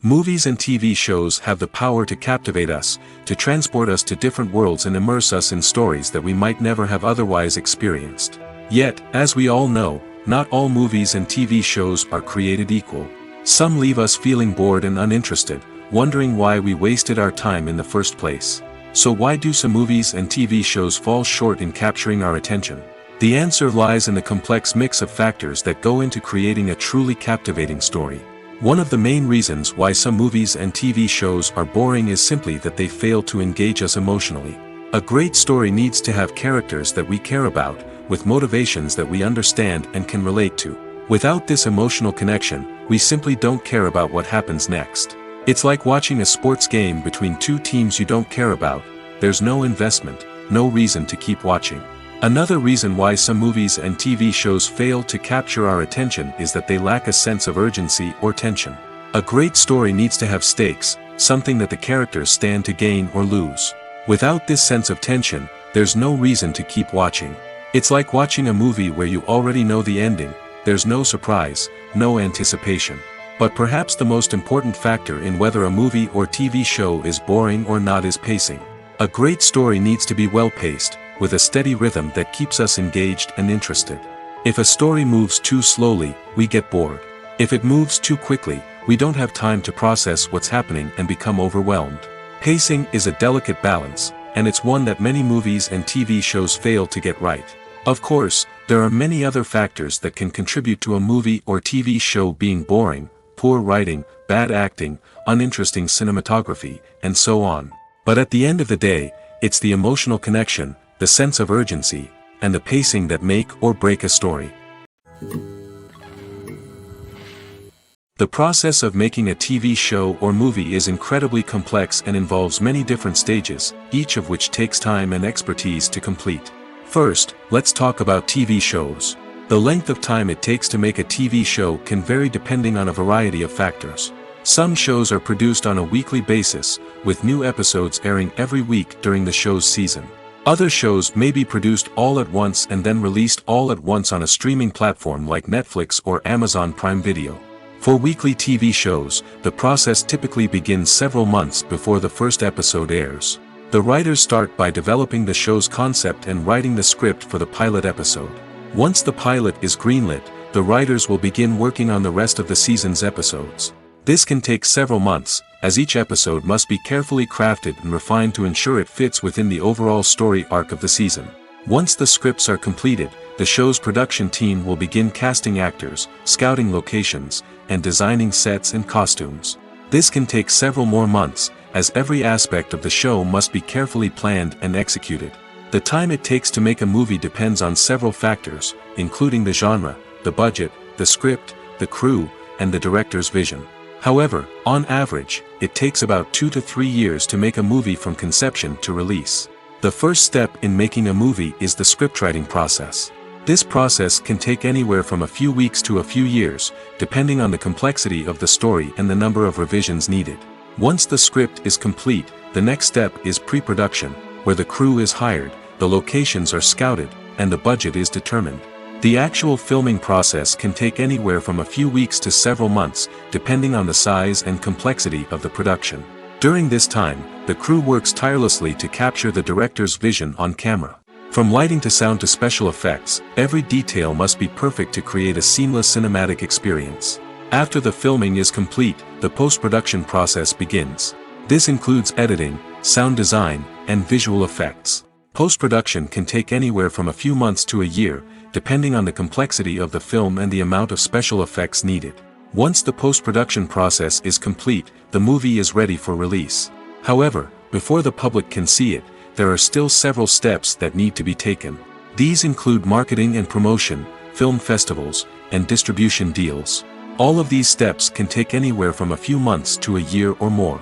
Movies and TV shows have the power to captivate us, to transport us to different worlds and immerse us in stories that we might never have otherwise experienced. Yet, as we all know, not all movies and TV shows are created equal. Some leave us feeling bored and uninterested, wondering why we wasted our time in the first place. So why do some movies and TV shows fall short in capturing our attention? The answer lies in the complex mix of factors that go into creating a truly captivating story. One of the main reasons why some movies and TV shows are boring is simply that they fail to engage us emotionally. A great story needs to have characters that we care about, with motivations that we understand and can relate to. Without this emotional connection, we simply don't care about what happens next. It's like watching a sports game between two teams you don't care about. There's no investment, no reason to keep watching. Another reason why some movies and TV shows fail to capture our attention is that they lack a sense of urgency or tension. A great story needs to have stakes, something that the characters stand to gain or lose. Without this sense of tension, there's no reason to keep watching. It's like watching a movie where you already know the ending. There's no surprise, no anticipation. But perhaps the most important factor in whether a movie or TV show is boring or not is pacing. A great story needs to be well-paced, with a steady rhythm that keeps us engaged and interested. If a story moves too slowly, we get bored. If it moves too quickly, we don't have time to process what's happening and become overwhelmed. Pacing is a delicate balance, and it's one that many movies and TV shows fail to get right. Of course, there are many other factors that can contribute to a movie or TV show being boring: poor writing, bad acting, uninteresting cinematography, and so on. But at the end of the day, it's the emotional connection, the sense of urgency, and the pacing that make or break a story. The process of making a TV show or movie is incredibly complex and involves many different stages, each of which takes time and expertise to complete. First, let's talk about TV shows. The length of time it takes to make a TV show can vary depending on a variety of factors. Some shows are produced on a weekly basis, with new episodes airing every week during the show's season. Other shows may be produced all at once and then released all at once on a streaming platform like Netflix or Amazon Prime Video. For weekly TV shows, the process typically begins several months before the first episode airs. The writers start by developing the show's concept and writing the script for the pilot episode. Once the pilot is greenlit, the writers will begin working on the rest of the season's episodes. This can take several months, as each episode must be carefully crafted and refined to ensure it fits within the overall story arc of the season. Once the scripts are completed, the show's production team will begin casting actors, scouting locations, and designing sets and costumes. This can take several more months, as every aspect of the show must be carefully planned and executed. The time it takes to make a movie depends on several factors, including the genre, the budget, the script, the crew, and the director's vision. However, on average, it takes about 2 to 3 years to make a movie from conception to release. The first step in making a movie is the scriptwriting process. This process can take anywhere from a few weeks to a few years, depending on the complexity of the story and the number of revisions needed. Once the script is complete, the next step is pre-production, where the crew is hired, the locations are scouted, and the budget is determined. The actual filming process can take anywhere from a few weeks to several months, depending on the size and complexity of the production. During this time, the crew works tirelessly to capture the director's vision on camera. From lighting to sound to special effects, every detail must be perfect to create a seamless cinematic experience. After the filming is complete, the post-production process begins. This includes editing, sound design, and visual effects. Post-production can take anywhere from a few months to a year, depending on the complexity of the film and the amount of special effects needed. Once the post-production process is complete, the movie is ready for release. However, before the public can see it, there are still several steps that need to be taken. These include marketing and promotion, film festivals, and distribution deals. All of these steps can take anywhere from a few months to a year or more.